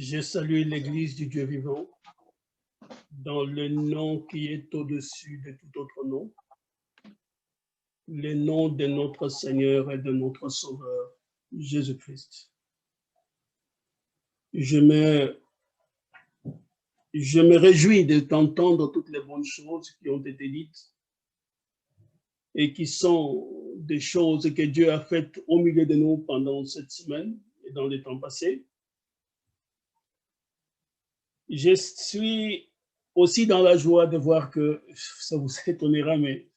Je salue l'Église du Dieu vivant, dans le nom qui est au-dessus de tout autre nom, le nom de notre Seigneur et de notre Sauveur, Jésus-Christ. Je me réjouis de t'entendre toutes les bonnes choses qui ont été dites et qui sont des choses que Dieu a faites au milieu de nous pendant cette semaine et dans les temps passés. Je suis aussi dans la joie de voir que, ça vous étonnera, mais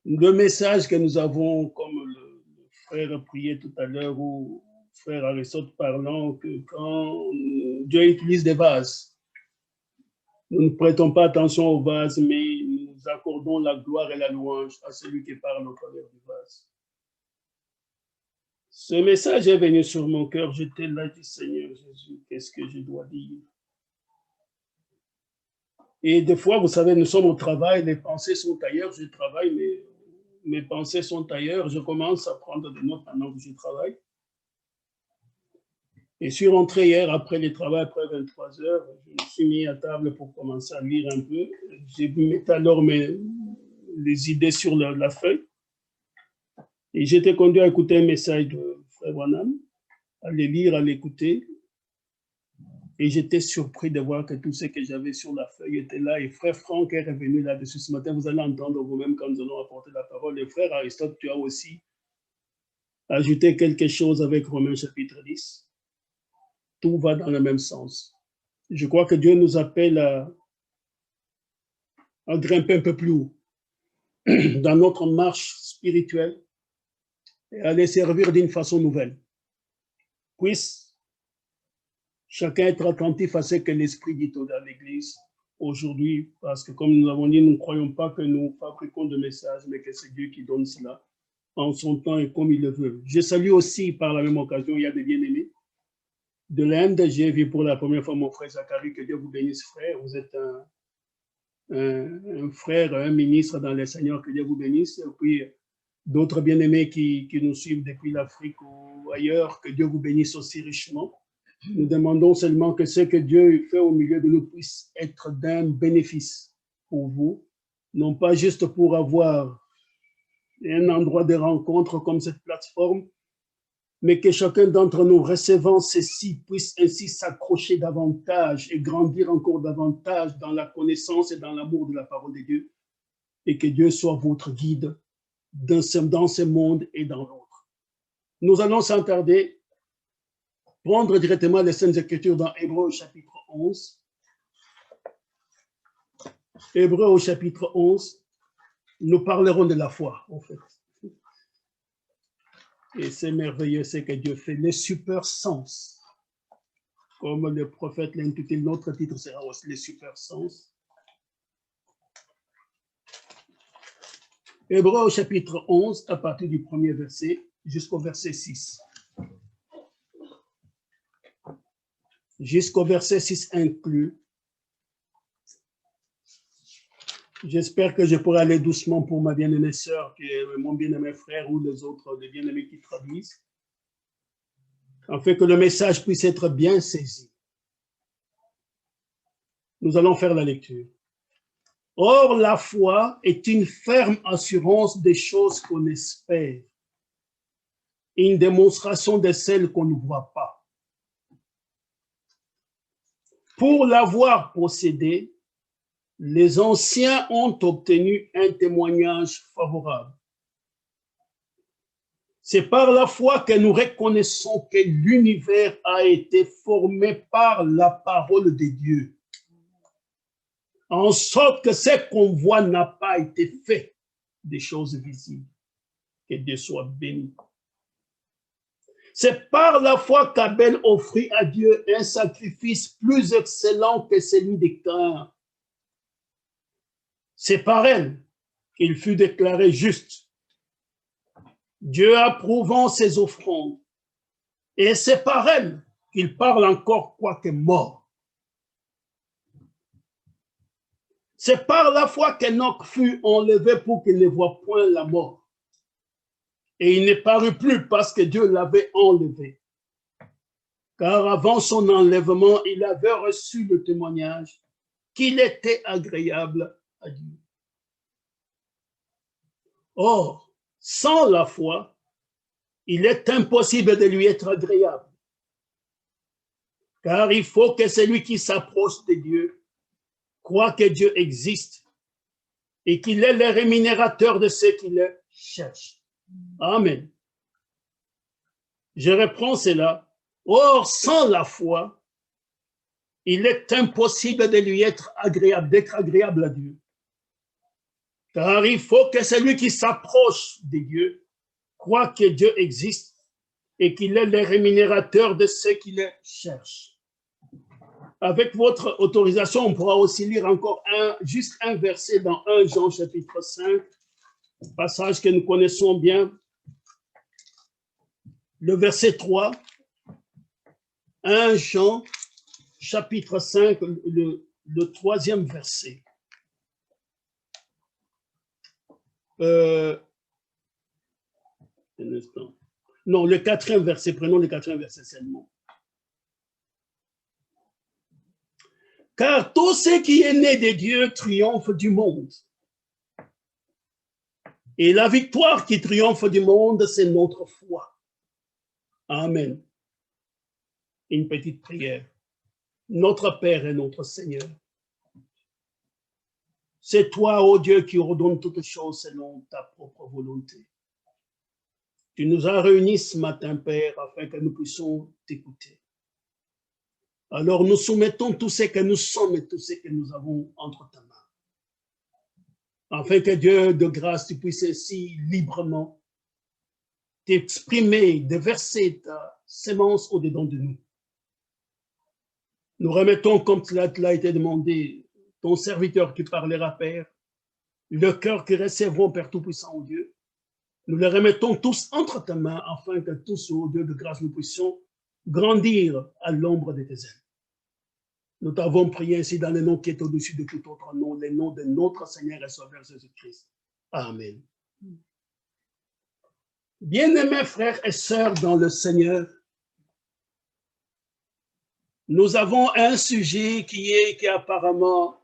le message que nous avons, comme le frère priait tout à l'heure, ou frère Aristote parlant, que quand Dieu utilise des vases, nous ne prêtons pas attention aux vases, mais nous accordons la gloire et la louange à celui qui parle au travers du vase. Ce message est venu sur mon cœur, j'étais là, dit Seigneur Jésus, qu'est-ce que je dois dire? Et des fois, vous savez, nous sommes au travail, les pensées sont ailleurs, je travaille, mais mes pensées sont ailleurs, je commence à prendre des notes pendant que je travaille. Et je suis rentré hier après le travail, après 23 heures, je me suis mis à table pour commencer à lire un peu. J'ai mis alors les idées sur la feuille. Et j'étais conduit à écouter un message de Frère Branham, à le lire, à l'écouter. Et j'étais surpris de voir que tout ce que j'avais sur la feuille était là. Et Frère Franck est revenu là-dessus ce matin. Vous allez entendre vous-même quand nous allons apporter la parole. Et Frère Aristote, tu as aussi ajouté quelque chose avec Romains chapitre 10. Tout va dans le même sens. Je crois que Dieu nous appelle à grimper un peu plus haut dans notre marche spirituelle et à les servir d'une façon nouvelle. Puisse chacun être attentif à ce que l'Esprit dit dans l'Église aujourd'hui, parce que comme nous avons dit, nous ne croyons pas que nous fabriquons de messages, mais que c'est Dieu qui donne cela en son temps et comme il le veut. Je salue aussi par la même occasion, il y a des bien-aimés de l'Inde. J'ai vu pour la première fois mon frère Zacharie, que Dieu vous bénisse, frère. Vous êtes un frère, un ministre dans le Seigneur, que Dieu vous bénisse. Et puis d'autres bien-aimés qui nous suivent depuis l'Afrique ou ailleurs, que Dieu vous bénisse aussi richement. Nous demandons seulement que ce que Dieu fait au milieu de nous puisse être d'un bénéfice pour vous, non pas juste pour avoir un endroit de rencontre comme cette plateforme, mais que chacun d'entre nous, recevant ceci, puisse ainsi s'accrocher davantage et grandir encore davantage dans la connaissance et dans l'amour de la parole de Dieu, et que Dieu soit votre guide dans ce monde et dans l'autre. Nous allons sans tarder prendre directement les Saintes Écritures dans Hébreux au chapitre 11. Hébreux au chapitre 11, nous parlerons de la foi, en fait. Et c'est merveilleux ce que Dieu fait, les super sens. Comme le prophète l'intitule, notre titre sera aussi les super sens. Hébreux au chapitre 11, à partir du premier verset jusqu'au verset 6. Jusqu'au verset 6 inclus. J'espère que je pourrai aller doucement pour ma bien-aimée sœur, qui est mon bien-aimé frère, ou les autres, les bien-aimés qui traduisent, afin que le message puisse être bien saisi. Nous allons faire la lecture. Or, la foi est une ferme assurance des choses qu'on espère, une démonstration de celles qu'on ne voit pas. Pour l'avoir possédée, les anciens ont obtenu un témoignage favorable. C'est par la foi que nous reconnaissons que l'univers a été formé par la parole de Dieu, en sorte que ce qu'on voit n'a pas été fait des choses visibles. Que Dieu soit béni. C'est par la foi qu'Abel offrit à Dieu un sacrifice plus excellent que celui de Caïn. C'est par elle qu'il fut déclaré juste, Dieu approuvant ses offrandes. Et c'est par elle qu'il parle encore quoique mort. C'est par la foi qu'Enoch fut enlevé pour qu'il ne voie point la mort. Et il ne parut plus parce que Dieu l'avait enlevé. car avant son enlèvement, il avait reçu le témoignage qu'il était agréable à Dieu. Or, sans la foi, il est impossible de lui être agréable, car il faut que celui qui s'approche de Dieu croit que Dieu existe et qu'il est le rémunérateur de ceux qui le cherchent. Amen. Je reprends cela. Or, sans la foi, il est impossible de lui être agréable, d'être agréable à Dieu. Car il faut que celui qui s'approche de Dieu croit que Dieu existe et qu'il est le rémunérateur de ceux qui le cherchent. Avec votre autorisation, on pourra aussi lire encore juste un verset dans 1 Jean chapitre 5, passage que nous connaissons bien. Le verset 3, 1 Jean chapitre 5, le troisième verset. Un instant. Non, le quatrième verset, prenons le quatrième verset seulement. Car tout ce qui est né de Dieu triomphe du monde. Et la victoire qui triomphe du monde, c'est notre foi. Amen. Une petite prière. Notre Père et notre Seigneur, c'est toi, ô Dieu, qui ordonne toutes choses selon ta propre volonté. Tu nous as réunis ce matin, Père, afin que nous puissions t'écouter. Alors nous soumettons tout ce que nous sommes et tout ce que nous avons entre ta main, afin que Dieu de grâce, tu puisses ainsi librement t'exprimer, déverser ta sémence au-dedans de nous. Nous remettons, comme cela a été demandé, ton serviteur qui parlera, Père, le cœur qui recevront, Père Tout-Puissant, ô Dieu. Nous les remettons tous entre ta main, afin que tous, ô Dieu de grâce, nous puissions grandir à l'ombre de tes ailes. Nous t'avons prié ainsi dans le nom qui est au-dessus de tout autre nom, le nom de notre Seigneur et Sauveur Jésus-Christ. Amen. Bien-aimés frères et sœurs dans le Seigneur, nous avons un sujet qui apparemment,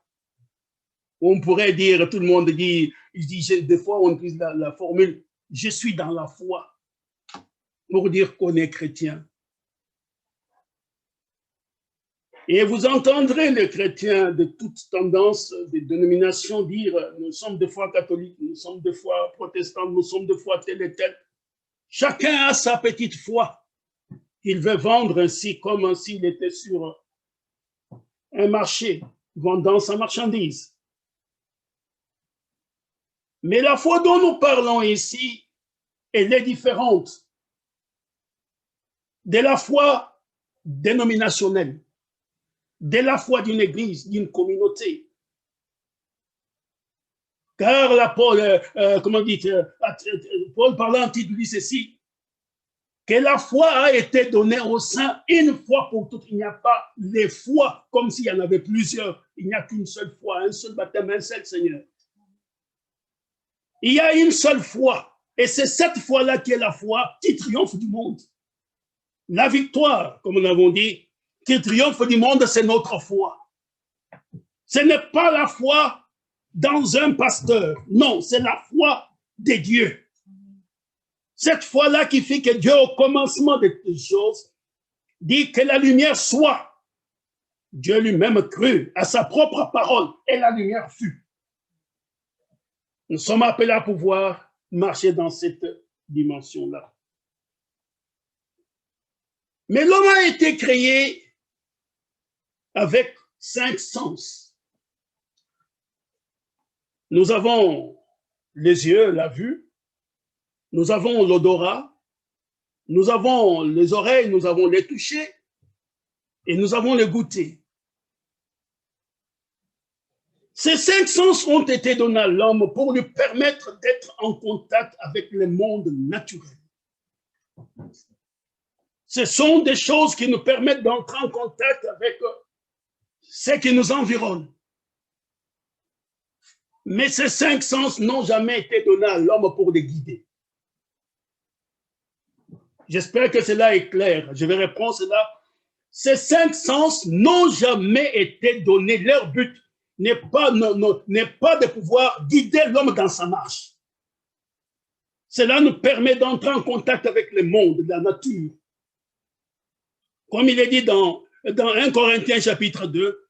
on pourrait dire, tout le monde dit, des fois on utilise la formule, je suis dans la foi, pour dire qu'on est chrétien. Et vous entendrez les chrétiens de toutes tendances, des dénominations dire, nous sommes des fois catholiques, nous sommes des fois protestants, nous sommes des fois tel et tel. Chacun a sa petite foi. Il veut vendre ainsi comme s'il était sur un marché, vendant sa marchandise. Mais la foi dont nous parlons ici, elle est différente de la foi dénominationnelle, de la foi d'une église, d'une communauté. Car la Paul, Paul parlant, il dit ceci, que la foi a été donnée aux saints une fois pour toutes. Il n'y a pas les foi comme s'il y en avait plusieurs. Il n'y a qu'une seule foi, un seul baptême, un seul Seigneur. Il y a une seule foi. Et c'est cette foi-là qui est la foi qui triomphe du monde. La victoire, comme nous l'avons dit, qui triomphe du monde, c'est notre foi. Ce n'est pas la foi dans un pasteur. Non, c'est la foi de Dieu. Cette foi-là qui fait que Dieu, au commencement de toutes choses, dit que la lumière soit. Dieu lui-même crut à sa propre parole et la lumière fut. Nous sommes appelés à pouvoir marcher dans cette dimension-là. Mais l'homme a été créé avec 5 sens. Nous avons les yeux, la vue. Nous avons l'odorat, nous avons les oreilles, nous avons les toucher et nous avons le goûter. Ces 5 sens ont été donnés à l'homme pour lui permettre d'être en contact avec le monde naturel. Ce sont des choses qui nous permettent d'entrer en contact avec ce qui nous environne. Mais ces 5 sens n'ont jamais été donnés à l'homme pour les guider. J'espère que cela est clair. Je vais reprendre cela Ces 5 sens n'ont jamais été donnés. Leur but n'est pas de pouvoir guider l'homme dans sa marche. Cela nous permet d'entrer en contact avec le monde, la nature. Comme il est dit dans 1 Corinthiens chapitre 2,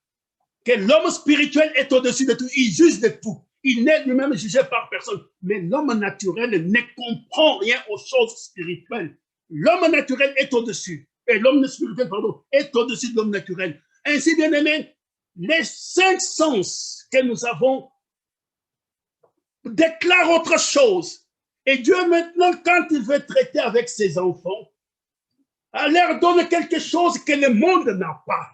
que l'homme spirituel est au-dessus de tout, il juge de tout. Il n'est lui-même jugé par personne. Mais l'homme naturel ne comprend rien aux choses spirituelles. L'homme naturel est au-dessus. Et l'homme spirituel, pardon, est au-dessus de l'homme naturel. Ainsi, bien aimé, les 5 sens que nous avons déclarent autre chose. Et Dieu, maintenant, quand il veut traiter avec ses enfants, leur donne quelque chose que le monde n'a pas.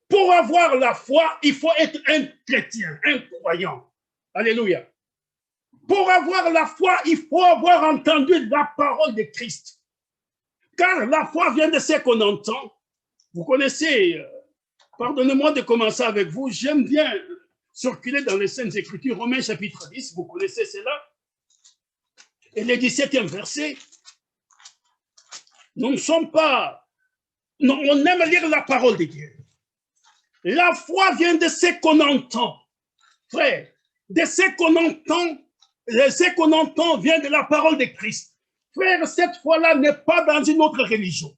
Pour avoir la foi, il faut être un chrétien, un croyant. Alléluia. Pour avoir la foi, il faut avoir entendu la parole de Christ. Car la foi vient de ce qu'on entend. Vous connaissez, pardonnez-moi de commencer avec vous, j'aime bien circuler dans les Saintes Écritures, Romains chapitre 10, vous connaissez cela. Et le 17e verset, nous ne sommes pas, non, on aime lire la parole de Dieu. La foi vient de ce qu'on entend. Frère, de ce qu'on entend, ce qu'on entend vient de la parole de Christ. Frère, cette foi-là n'est pas dans une autre religion.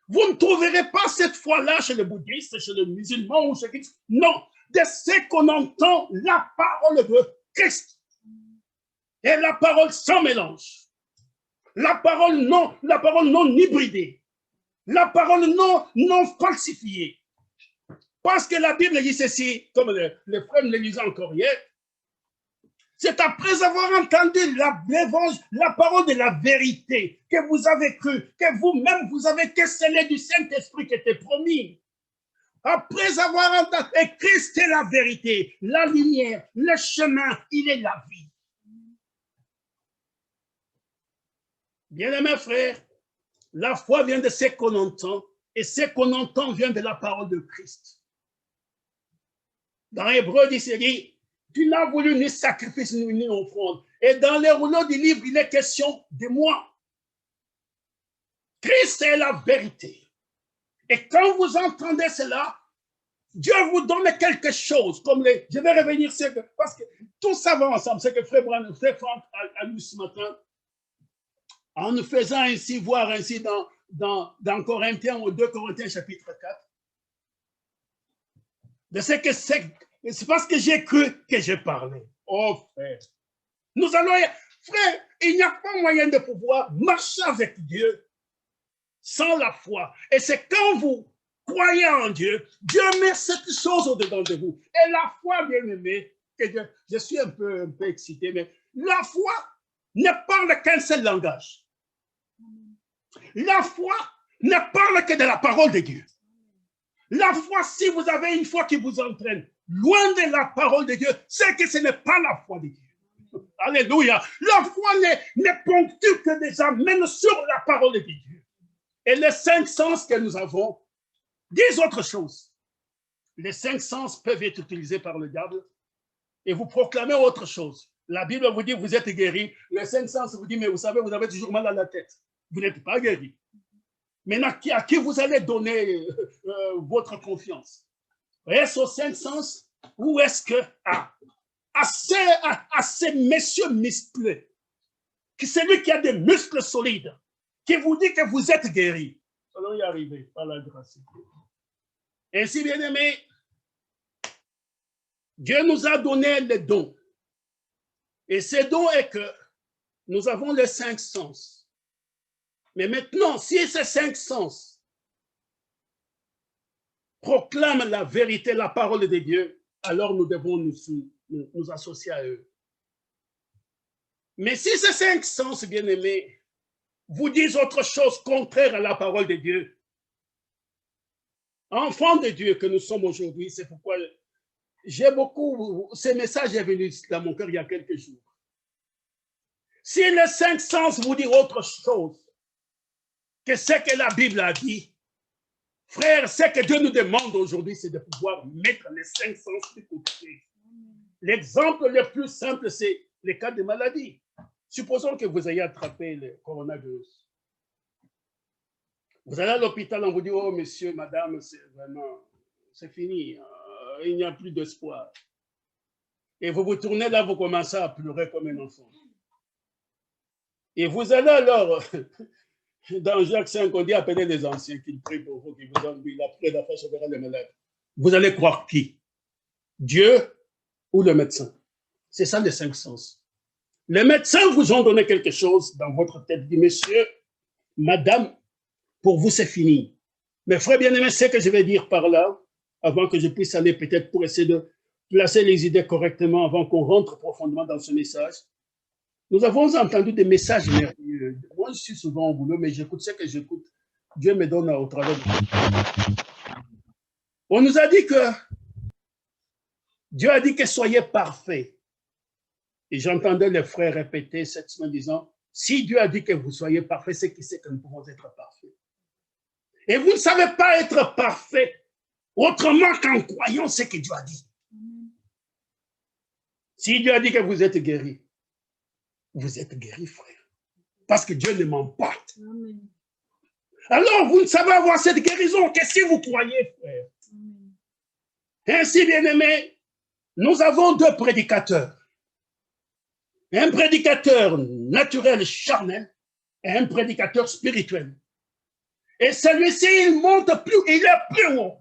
Vous ne trouverez pas cette foi-là chez les bouddhistes, chez les musulmans ou chez les... Non, de ce qu'on entend, la parole de Christ. Et la parole sans mélange. La parole non hybridée. La parole non falsifiée. Parce que la Bible dit ceci, comme le frère le lisait encore hier, c'est après avoir entendu la parole de la vérité que vous avez cru, que vous-même vous avez scellé du Saint-Esprit qui était promis. Après avoir entendu, et Christ est la vérité, la lumière, le chemin, il est la vie. Bien-aimés frères, la foi vient de ce qu'on entend, et ce qu'on entend vient de la parole de Christ. Dans Hébreu, il dit, tu n'as voulu ni sacrifice ni offrande. Et dans les rouleaux du livre, il est question de moi. Christ est la vérité. Et quand vous entendez cela, Dieu vous donne quelque chose. Je vais revenir sur parce que tout ça va ensemble. C'est que Frère Franck a lu ce matin, en nous faisant ainsi voir ainsi dans Corinthiens ou 2 Corinthiens chapitre 4. De ce que c'est parce que j'ai cru que j'ai parlé. Oh frère, frère, il n'y a pas moyen de pouvoir marcher avec Dieu sans la foi. Et c'est quand vous croyez en Dieu, Dieu met cette chose au-dedans de vous. Et la foi, bien aimé, je suis un peu excité, mais la foi ne parle qu'un seul langage. La foi ne parle que de la parole de Dieu. La foi, si vous avez une foi qui vous entraîne loin de la parole de Dieu, c'est que ce n'est pas la foi de Dieu. Alléluia. La foi n'est ponctue que des amènes sur la parole de Dieu. Et les 5 sens que nous avons disent autre chose. Les 5 sens peuvent être utilisés par le diable et vous proclamez autre chose. La Bible vous dit, vous êtes guéri. Les 5 sens vous dit, mais vous savez, vous avez toujours mal à la tête. Vous n'êtes pas guéri. Maintenant, à qui vous allez donner votre confiance? Est-ce aux 5 sens ou est-ce que à ces messieurs musclés, celui qui a des muscles solides, qui vous dit que vous êtes guéri? Allons y arriver par la grâce de Dieu. Ainsi, bien aimé, Dieu nous a donné les dons. Et ces dons est que nous avons les 5 sens. Mais maintenant, si ces 5 sens proclament la vérité, la parole de Dieu, alors nous devons nous associer à eux. Mais si ces 5 sens, bien-aimés, vous disent autre chose contraire à la parole de Dieu, enfants de Dieu que nous sommes aujourd'hui, c'est pourquoi j'ai beaucoup, ce message est venu dans mon cœur il y a quelques jours. Si les 5 sens vous disent autre chose que ce que la Bible a dit, frère, ce que Dieu nous demande aujourd'hui, c'est de pouvoir mettre les 5 sens de côté. L'exemple le plus simple, c'est les cas de maladie. Supposons que vous ayez attrapé le coronavirus. Vous allez à l'hôpital, on vous dit, oh monsieur, madame, c'est vraiment, c'est fini, il n'y a plus d'espoir. Et vous vous tournez là, vous commencez à pleurer comme un enfant. Et vous allez alors, dans Jacques 5, on dit, appelez les anciens, qu'ils prient pour vous, qu'ils vous ont dit, après la foi sauvera les malades. Vous allez croire qui? Dieu ou le médecin? C'est ça les 5 sens. Les médecins vous ont donné quelque chose dans votre tête, dit, monsieur, madame, pour vous c'est fini. Mais frère bien-aimé, c'est ce que je vais dire par là, avant que je puisse aller peut-être pour essayer de placer les idées correctement, avant qu'on rentre profondément dans ce message. Nous avons entendu des messages merveilleux. Moi, je suis souvent au boulot, mais j'écoute ce que j'écoute. Dieu me donne au travers de... On nous a dit que Dieu a dit que soyez parfaits. Et j'entendais les frères répéter cette semaine disant, si Dieu a dit que vous soyez parfaits, c'est qu'il sait que nous pouvons être parfaits. Et vous ne savez pas être parfait autrement qu'en croyant ce que Dieu a dit. Si Dieu a dit que vous êtes guéris, vous êtes guéris, frère. Parce que Dieu ne ment pas. Amen. Alors, vous ne savez avoir cette guérison que si vous croyez, frère. Amen. Ainsi, bien-aimés, nous avons 2 prédicateurs. Un prédicateur naturel, charnel, et un prédicateur spirituel. Et celui-ci, il monte plus, il est plus haut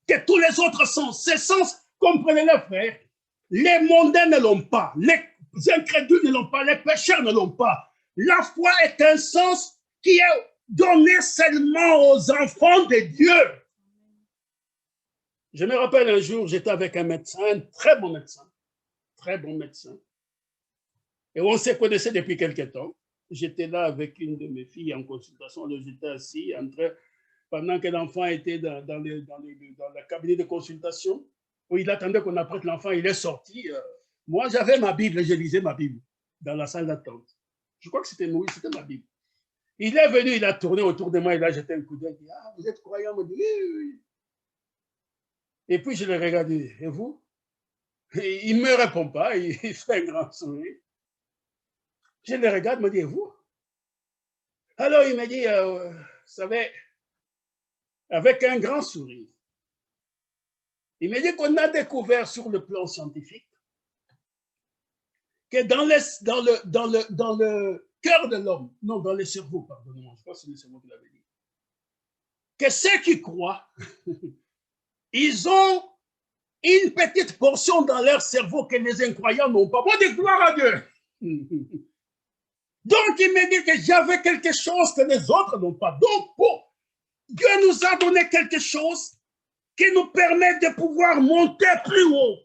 que tous les autres sens. Ces sens, comprenez-le, frère, les mondains ne l'ont pas, les incrédules ne l'ont pas, les pécheurs ne l'ont pas. La foi est un sens qui est donné seulement aux enfants de Dieu. Je me rappelle un jour, j'étais avec un médecin, un très bon médecin. Et on se connaissait depuis quelque temps. J'étais là avec une de mes filles en consultation, j'étais assis pendant que l'enfant était dans le cabinet de consultation, où il attendait qu'on apprête l'enfant, il est sorti. Moi, j'avais ma Bible, je lisais ma Bible dans la salle d'attente. Je crois que c'était Moïse, c'était ma Bible. Il est venu, il a tourné autour de moi, il a jeté un coup d'œil, il dit, ah, vous êtes croyant? Il me dit, oui. Et puis je le regarde, et vous? Et il ne me répond pas, il fait un grand sourire. Je le regarde, il me dit, et vous? Alors il me dit, vous savez, avec un grand sourire, il me dit qu'on a découvert sur le plan scientifique que dans le cœur de l'homme, non, dans le cerveau, pardonnez-moi, je pense que c'est le cerveau qui l'avait dit, que ceux qui croient, ils ont une petite portion dans leur cerveau que les incroyants n'ont pas. Moi, de gloire à Dieu. Donc, il me dit que j'avais quelque chose que les autres n'ont pas. Donc, Dieu nous a donné quelque chose qui nous permet de pouvoir monter plus haut.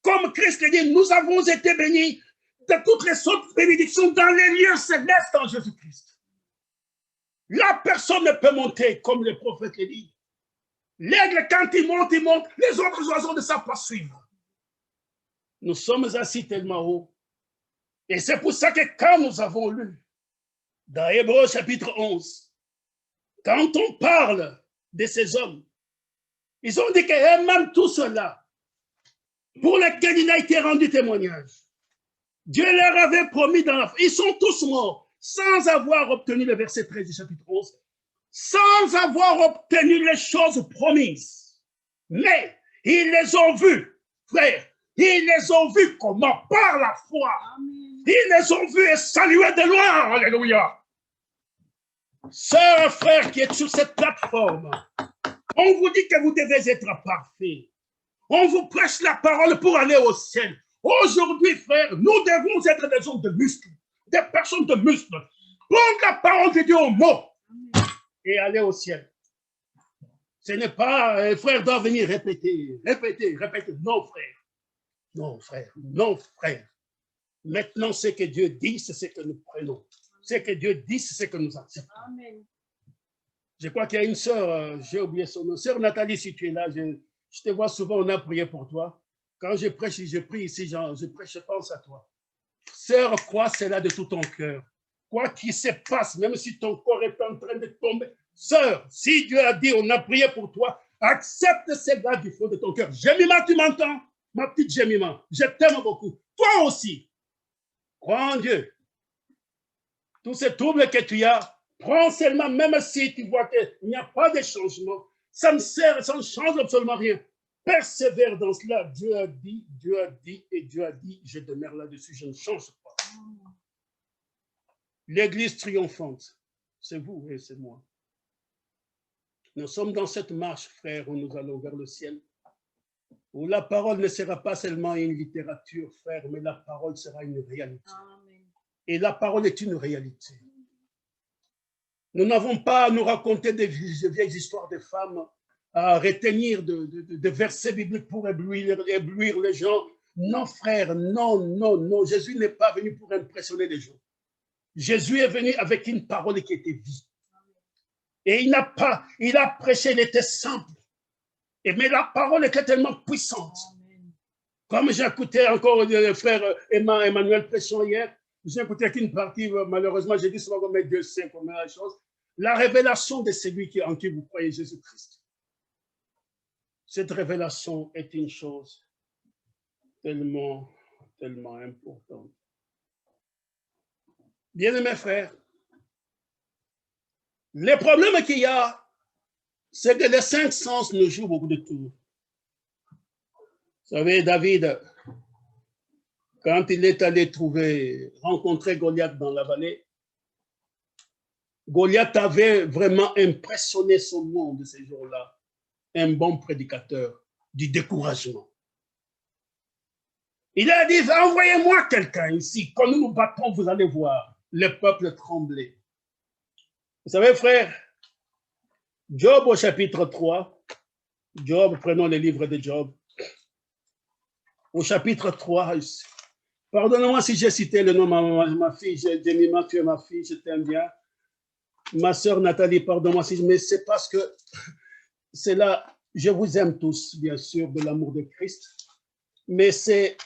Comme Christ le dit, nous avons été bénis de toutes les autres bénédictions dans les lieux célestes en Jésus-Christ. La personne ne peut monter, comme le prophète le dit. L'aigle, quand il monte, les autres oiseaux ne savent pas suivre. Nous sommes assis tellement haut. Et c'est pour ça que quand nous avons lu, dans Hébreux chapitre 11, quand on parle de ces hommes, ils ont dit que même tout cela, pour lesquels il a été rendu témoignage, Dieu leur avait promis dans la foi. Ils sont tous morts sans avoir obtenu le verset 13 du chapitre 11, sans avoir obtenu les choses promises. Mais ils les ont vus, frère. Ils les ont vus comment? Par la foi. Amen. Ils les ont vus et salués de loin. Alléluia. Sœur, frère qui est sur cette plateforme, on vous dit que vous devez être parfait. On vous prêche la parole pour aller au ciel. Aujourd'hui, frère, nous devons être des hommes de muscles, des personnes de muscles. Prendre la parole de Dieu au mot et aller au ciel. Ce n'est pas, frère doit venir répéter. Non, frère. Non, frère. Non, frère. Maintenant, ce que Dieu dit, c'est ce que nous prenons. Ce que Dieu dit, c'est ce que nous acceptons. Amen. Je crois qu'il y a une sœur, j'ai oublié son nom. Sœur Nathalie, si tu es là, je te vois souvent, on a prié pour toi. Quand je prêche, je prie ici, je prêche, je pense à toi. Sœur, crois cela de tout ton cœur. Quoi qu'il se passe, même si ton corps est en train de tomber. Sœur, si Dieu a dit, on a prié pour toi, accepte cela du fond de ton cœur. Jemima, tu m'entends? Ma petite Jemima, je t'aime beaucoup. Toi aussi, crois en Dieu. Tous ces troubles que tu as, Prends seulement, même si tu vois qu'il n'y a pas de changement, ça ne sert, ça ne change absolument rien. Persévère dans cela. Dieu a dit, et Dieu a dit, je demeure là-dessus, je ne change pas. L'église triomphante, c'est vous et c'est moi. Nous sommes dans cette marche, frère, où nous allons vers le ciel, où la parole ne sera pas seulement une littérature, frère, mais la parole sera une réalité. Amen. Et la parole est une réalité. Nous n'avons pas à nous raconter des vieilles histoires de femmes, à retenir de versets bibliques pour éblouir les gens. Non, frère, non. Jésus n'est pas venu pour impressionner les gens. Jésus est venu avec une parole qui était vie. Et il a prêché, il était simple. Mais la parole était tellement puissante. Comme j'ai écouté encore le frère Emmanuel prêchant hier, j'ai écouté qu'une partie, malheureusement, j'ai dit souvent, mais Dieu sait comment la chose. La révélation de celui en qui vous croyez, Jésus-Christ. Cette révélation est une chose tellement importante. Bien-aimés frères, le problème qu'il y a, c'est que les 5 sens nous jouent beaucoup de tours. Vous savez, David, quand il est allé rencontrer Goliath dans la vallée, Goliath avait vraiment impressionné son monde ces jours-là. Un bon prédicateur du découragement. Il a dit, envoyez-moi quelqu'un ici. Quand nous nous battons, vous allez voir le peuple trembler. Vous savez, frère, Job au chapitre 3, Job, prenons le livre de Job. Au chapitre 3, pardonnez-moi si j'ai cité le nom de ma fille, j'ai mis tu es ma fille, je t'aime bien. Ma sœur Nathalie, pardonnez-moi si, mais c'est parce que c'est là, je vous aime tous, bien sûr, de l'amour de Christ, mais c'est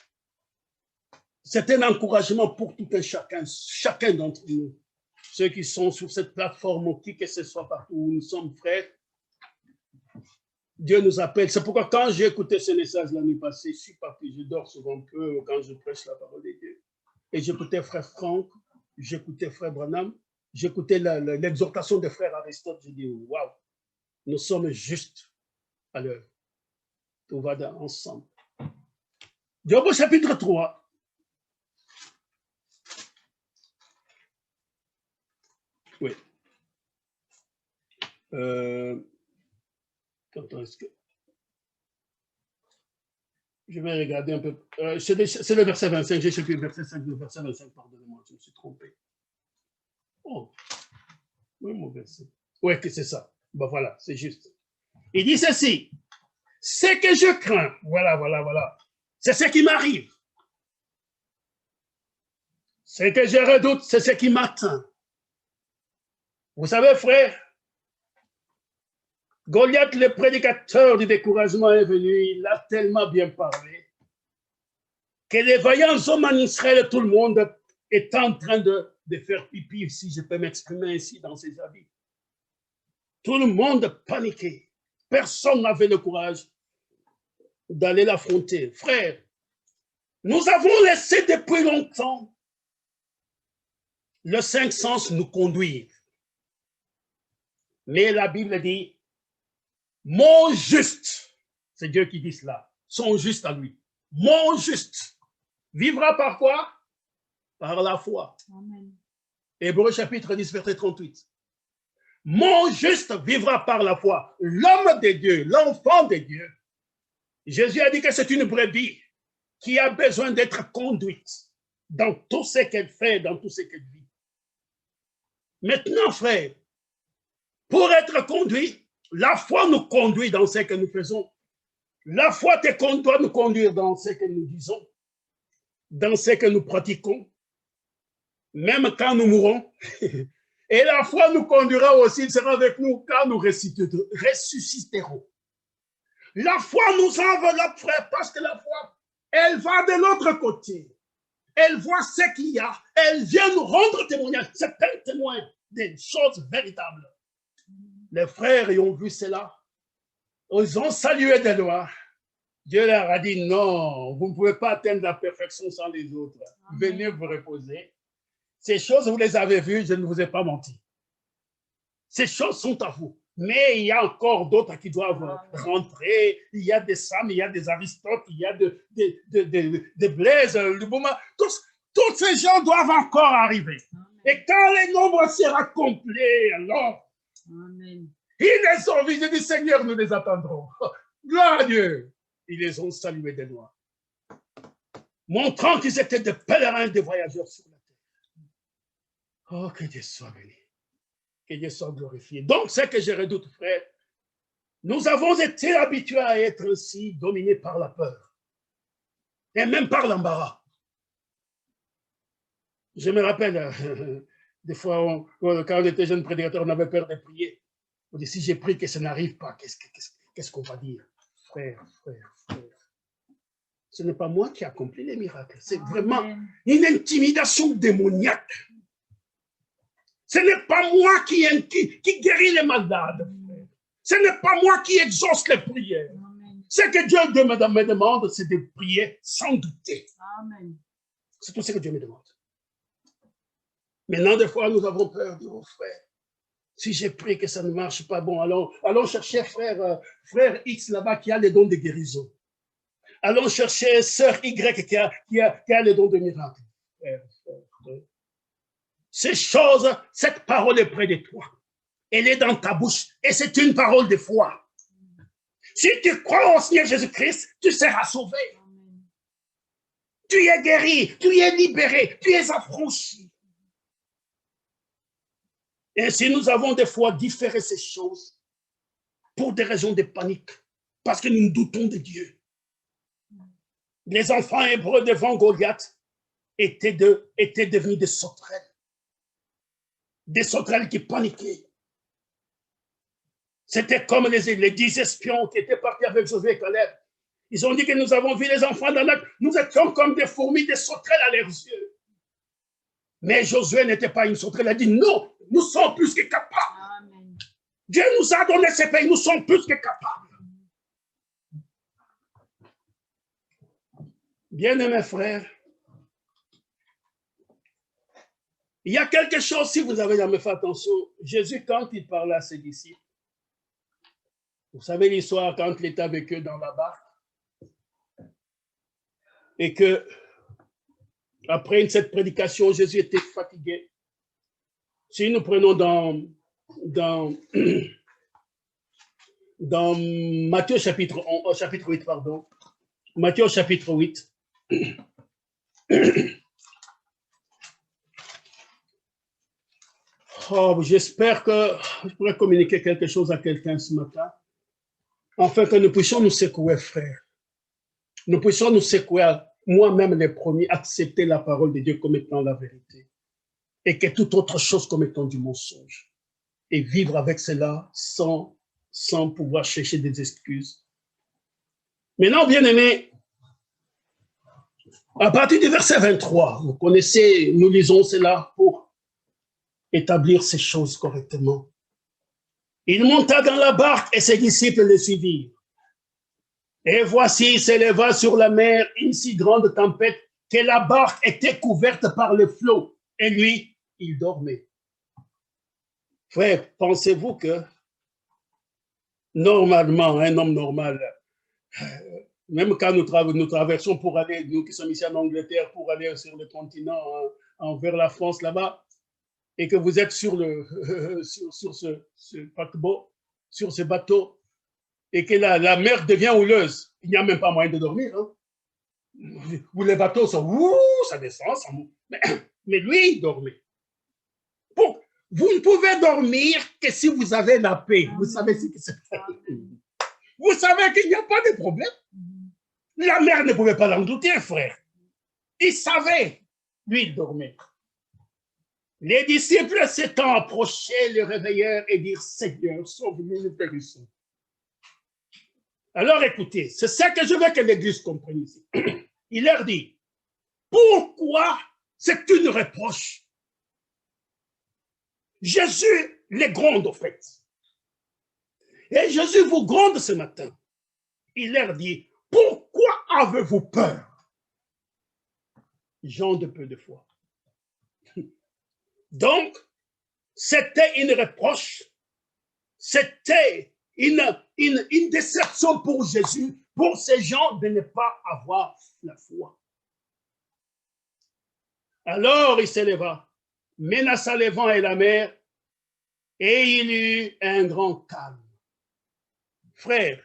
un encouragement pour tout un chacun d'entre nous, ceux qui sont sur cette plateforme, qui que ce soit partout où nous sommes, frères. Dieu nous appelle. C'est pourquoi quand j'ai écouté ce message l'année passée, je suis parti, je dors souvent un peu quand je prêche la parole de Dieu. Et j'écoutais frère Franck, j'écoutais frère Branham, j'écoutais l'exhortation de frère Aristote, je dis, waouh, nous sommes juste à l'heure. Tout va ensemble. Job au chapitre 3. Oui. Attends, est-ce que... Je vais regarder un peu. C'est le verset 25. J'ai cherché le verset 5, le verset 25. Pardonnez-moi, je me suis trompé. Oh, oui, mon verset. Oui, que c'est ça. Ben voilà, c'est juste. Il dit ceci. Ce que je crains, voilà. C'est ce qui m'arrive. Ce que je redoute, c'est ce qui m'atteint. Vous savez, frère, Goliath, le prédicateur du découragement, est venu, il a tellement bien parlé que les vaillants hommes en Israël, tout le monde est en train de faire pipi, si je peux m'exprimer ainsi, dans ses habits. Tout le monde paniquait. Personne n'avait le courage d'aller l'affronter. Frère, nous avons laissé depuis longtemps le 5 sens nous conduire. Mais la Bible dit, mon juste, c'est Dieu qui dit cela, son juste à lui. Mon juste vivra par quoi? Par la foi. Amen. Hébreux chapitre 10, verset 38. Mon juste vivra par la foi. L'homme de Dieu, l'enfant de Dieu. Jésus a dit que c'est une brebis qui a besoin d'être conduite dans tout ce qu'elle fait, dans tout ce qu'elle vit. Maintenant, frère, pour être conduit, la foi nous conduit dans ce que nous faisons. La foi doit nous conduire dans ce que nous disons, dans ce que nous pratiquons, même quand nous mourrons. Et la foi nous conduira aussi, il sera avec nous quand nous ressusciterons. La foi nous enveloppe, frère, parce que la foi, elle va de l'autre côté. Elle voit ce qu'il y a. Elle vient nous rendre témoignage. C'est un témoin des choses véritables. Les frères y ont vu cela. Ils ont salué des doigts. Dieu leur a dit, non, vous ne pouvez pas atteindre la perfection sans les autres. Venez vous reposer. Ces choses, vous les avez vues, je ne vous ai pas menti. Ces choses sont à vous. Mais il y a encore d'autres qui doivent rentrer. Il y a des Sam, il y a des Aristotes, il y a des Blaise, le moment. Tous ces gens doivent encore arriver. Et quand les nombres seront complets, alors, Amen. Ils les ont vus. J'ai dit, Seigneur, nous les attendrons. Gloire à Dieu. Ils les ont salués des noix, montrant qu'ils étaient des pèlerins, des voyageurs sur la terre. Oh, que Dieu soit béni. Que Dieu soit glorifié. Donc, ce que je redoute, frère, nous avons été habitués à être ainsi dominés par la peur et même par l'embarras. Je me rappelle, des fois, quand on était jeune prédicateur, on avait peur de prier. On dit, si j'ai pris que ça n'arrive pas, qu'est-ce qu'on va dire? Frère. Ce n'est pas moi qui ai accompli les miracles. C'est vraiment une intimidation démoniaque. Ce n'est pas moi qui guérit les malades. Ce n'est pas moi qui exauce les prières. Ce que Dieu me demande, c'est de prier sans douter. C'est tout ce que Dieu me demande. Maintenant, des fois, nous avons peur de nos frères. Si j'ai pris que ça ne marche pas, bon, allons chercher frère X là-bas qui a les dons de guérison. Allons chercher sœur Y qui a les dons de miracle. Ces choses, cette parole est près de toi. Elle est dans ta bouche et c'est une parole de foi. Si tu crois au Seigneur Jésus-Christ, tu seras sauvé. Tu es guéri, tu es libéré, tu es affranchi. Ainsi, nous avons des fois différé ces choses pour des raisons de panique, parce que nous doutons de Dieu. Les enfants hébreux devant Goliath étaient devenus des sauterelles qui paniquaient. C'était comme les 10 espions qui étaient partis avec Josué et Caleb. Ils ont dit que nous avons vu les enfants dans la... Nous étions comme des fourmis, des sauterelles à leurs yeux. Mais Josué n'était pas une sauterelle. Il a dit non, nous sommes plus que capables. Amen. Dieu nous a donné ce pays, nous sommes plus que capables. Bien-aimés frères, il y a quelque chose, si vous avez jamais fait attention, Jésus, quand il parlait à ses disciples, vous savez l'histoire quand il était avec eux dans la barque, et que après cette prédication, Jésus était fatigué. Si nous prenons dans Matthieu chapitre 8, pardon, Matthieu chapitre 8, oh, j'espère que je pourrais communiquer quelque chose à quelqu'un ce matin, afin que nous puissions nous secouer, frère. Nous puissions nous secouer, moi-même les premiers, accepter la parole de Dieu comme étant la vérité, et que toute autre chose comme étant du mensonge, et vivre avec cela sans pouvoir chercher des excuses. Maintenant, bien-aimés, à partir du verset 23, vous connaissez, nous lisons cela pour établir ces choses correctement. Il monta dans la barque et ses disciples le suivirent. Et voici, il s'éleva sur la mer une si grande tempête que la barque était couverte par le flot. Et lui, il dormait. Frère, pensez-vous que normalement, un homme normal, même quand nous traversons pour aller, nous qui sommes ici en Angleterre, pour aller sur le continent, vers la France là-bas, et que vous êtes sur ce paquebot, sur ce bateau, et que la mer devient houleuse, il n'y a même pas moyen de dormir. Hein? Où les bateaux sont, ça descend, ça monte. Mais lui, il dormait. Bon, vous ne pouvez dormir que si vous avez la paix. Vous savez ce que c'est. Vous savez qu'il n'y a pas de problème. La mer ne pouvait pas l'engloutir, frère. Il savait. Lui, il dormait. Les disciples s'étant approchés, le réveillèrent et dirent, Seigneur, sauve-nous, nous périssons. Alors écoutez, c'est ça que je veux que l'Église comprenne ici. Il leur dit, pourquoi c'est une reproche? Jésus les gronde au fait. Et Jésus vous gronde ce matin. Il leur dit, pourquoi avez-vous peur? Gens de peu de foi. Donc, c'était une reproche C'était une déception pour Jésus, pour ces gens de ne pas avoir la foi. Alors il s'éleva, menaça le vent et la mer, et il eut un grand calme. Frère,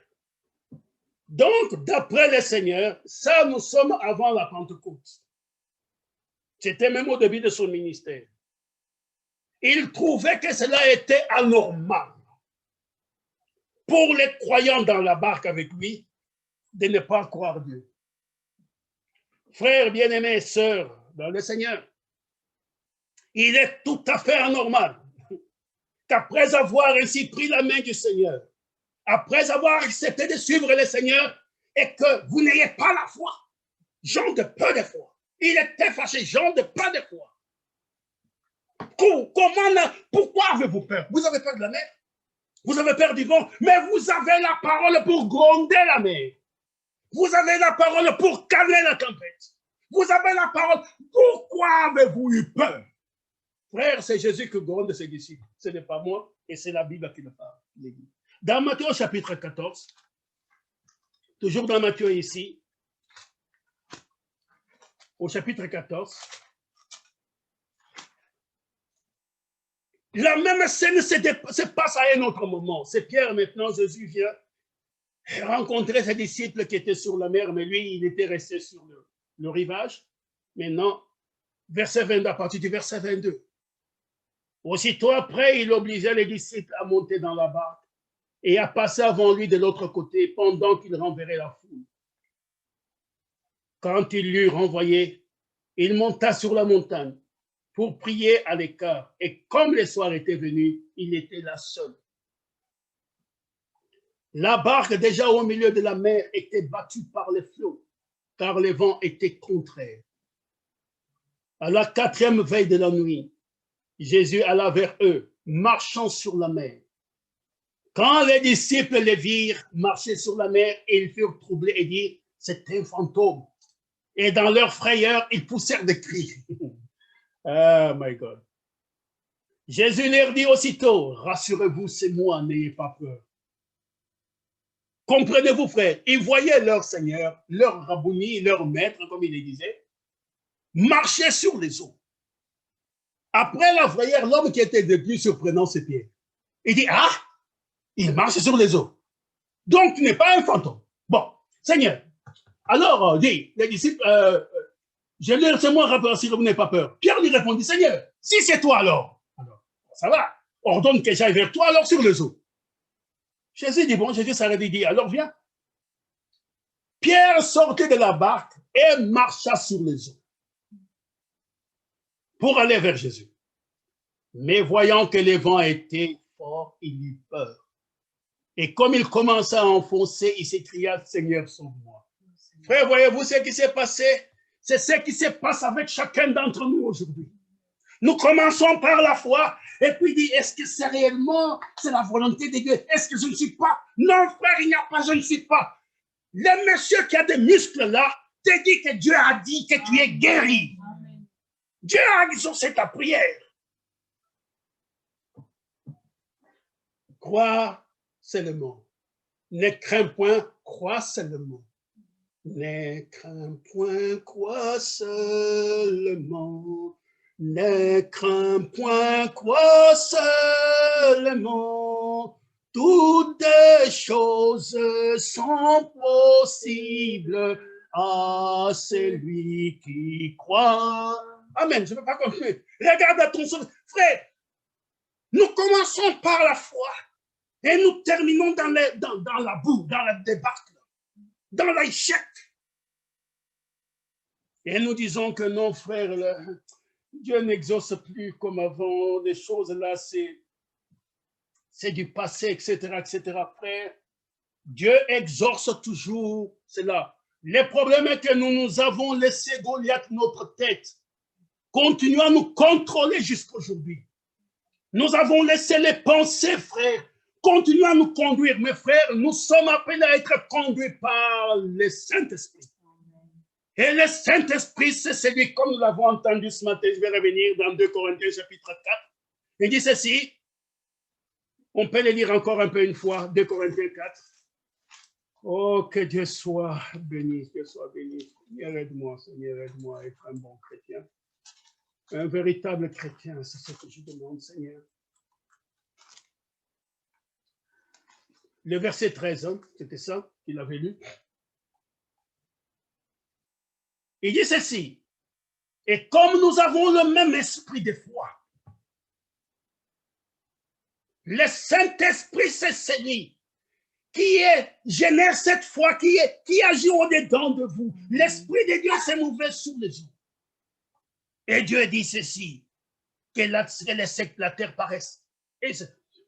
donc d'après le Seigneur, ça nous sommes avant la Pentecôte. C'était même au début de son ministère. Il trouvait que cela était anormal pour les croyants dans la barque avec lui de ne pas croire Dieu. Frères bien-aimés, sœurs dans le Seigneur, il est tout à fait anormal qu'après avoir ainsi pris la main du Seigneur, après avoir accepté de suivre le Seigneur, et que vous n'ayez pas la foi, gens de peu de foi. Il était fâché, gens de peu de foi. Pourquoi avez-vous peur? Vous avez peur de la mer? Vous avez peur du vent? Mais vous avez la parole pour gronder la mer. Vous avez la parole pour calmer la tempête. Vous avez la parole. Pourquoi avez-vous eu peur? Frère, c'est Jésus qui gronde ses disciples. Ce n'est pas moi, et c'est la Bible qui le parle. Dans Matthieu chapitre 14, toujours dans Matthieu ici, au chapitre 14, la même scène se passe à un autre moment. C'est Pierre maintenant, Jésus vient rencontrer ses disciples qui étaient sur la mer, mais lui, il était resté sur le rivage. Maintenant, verset 22, à partir du verset 22. Aussitôt après, il obligeait les disciples à monter dans la barque et à passer avant lui de l'autre côté pendant qu'il renverrait la foule. Quand il l'eut renvoyé, il monta sur la montagne pour prier à l'écart. Et comme le soir était venu, il était là seul. La barque, déjà au milieu de la mer, était battue par les flots, car le vent était contraire. À la 4e veille de la nuit, Jésus alla vers eux, marchant sur la mer. Quand les disciples le virent marcher sur la mer, ils furent troublés et dirent, c'est un fantôme. Et dans leur frayeur, ils poussèrent des cris. Oh my God. Jésus leur dit aussitôt, rassurez-vous, c'est moi, n'ayez pas peur. Comprenez-vous, frère, ils voyaient leur Seigneur, leur Rabouni, leur maître, comme il le disait, marcher sur les eaux. Après la frayeur, l'homme qui était le plus surprenant, c'est Pierre. Il dit, ah, il marche sur les eaux. Donc, tu n'es pas un fantôme. Bon, Seigneur, alors, dit, les disciples, je leur laisse-moi rappeler si vous n'avez pas peur. Pierre lui répondit, Seigneur, si c'est toi alors, ça va, ordonne que j'aille vers toi alors sur les eaux. Jésus dit, bon, Jésus s'arrête et dit, alors viens. Pierre sortait de la barque et marcha sur les eaux pour aller vers Jésus. Mais voyant que les vents étaient forts, il eut peur. Et comme il commença à enfoncer, il s'écria, Seigneur, sauve-moi. Frère, voyez-vous ce qui s'est passé? C'est ce qui se passe avec chacun d'entre nous aujourd'hui. Nous commençons par la foi, et puis dit, est-ce que c'est réellement, c'est la volonté de Dieu? Est-ce que je ne suis pas? Non, frère, il n'y a pas, je ne suis pas. Le monsieur qui a des muscles là, te dit que Dieu a dit que tu es guéri. Amen. Dieu a exaucé ta prière. Crois seulement. Ne crains point, crois seulement. Ne crains point, crois seulement. Ne crains point, crois seulement. Toutes choses sont possibles à celui qui croit. Amen. Je ne peux pas continuer. Regarde à ton souffle. Frère, nous commençons par la foi et nous terminons dans la boue, dans la débâcle, dans l'échec. Et nous disons que non, frère, Dieu n'exauce plus comme avant. Les choses là, c'est du passé, etc., etc. Frère, Dieu exauce toujours cela. Le problème est que nous avons laissé Goliath notre tête. Continuons à nous contrôler jusqu'aujourd'hui. Nous avons laissé les pensées, frère. Continuons à nous conduire. Mes frères, nous sommes appelés à être conduits par le Saint-Esprit. Et le Saint-Esprit, c'est celui, comme nous l'avons entendu ce matin, je vais revenir dans 2 Corinthiens chapitre 4. Il dit ceci, On peut les lire encore un peu une fois, 2 Corinthiens 4. Oh, que Dieu soit béni, Dieu soit béni. Seigneur, aide-moi à être un bon chrétien. Un véritable chrétien, c'est ce que je demande, Seigneur. Le verset 13, hein, c'était ça qu'il avait lu. Il dit ceci. Et comme nous avons le même esprit de foi, le Saint-Esprit s'est saisi, génère cette foi, qui agit au-dedans de vous. L'Esprit de Dieu s'est mouvé sous les eaux. Et Dieu dit ceci, que la terre paraisse. Et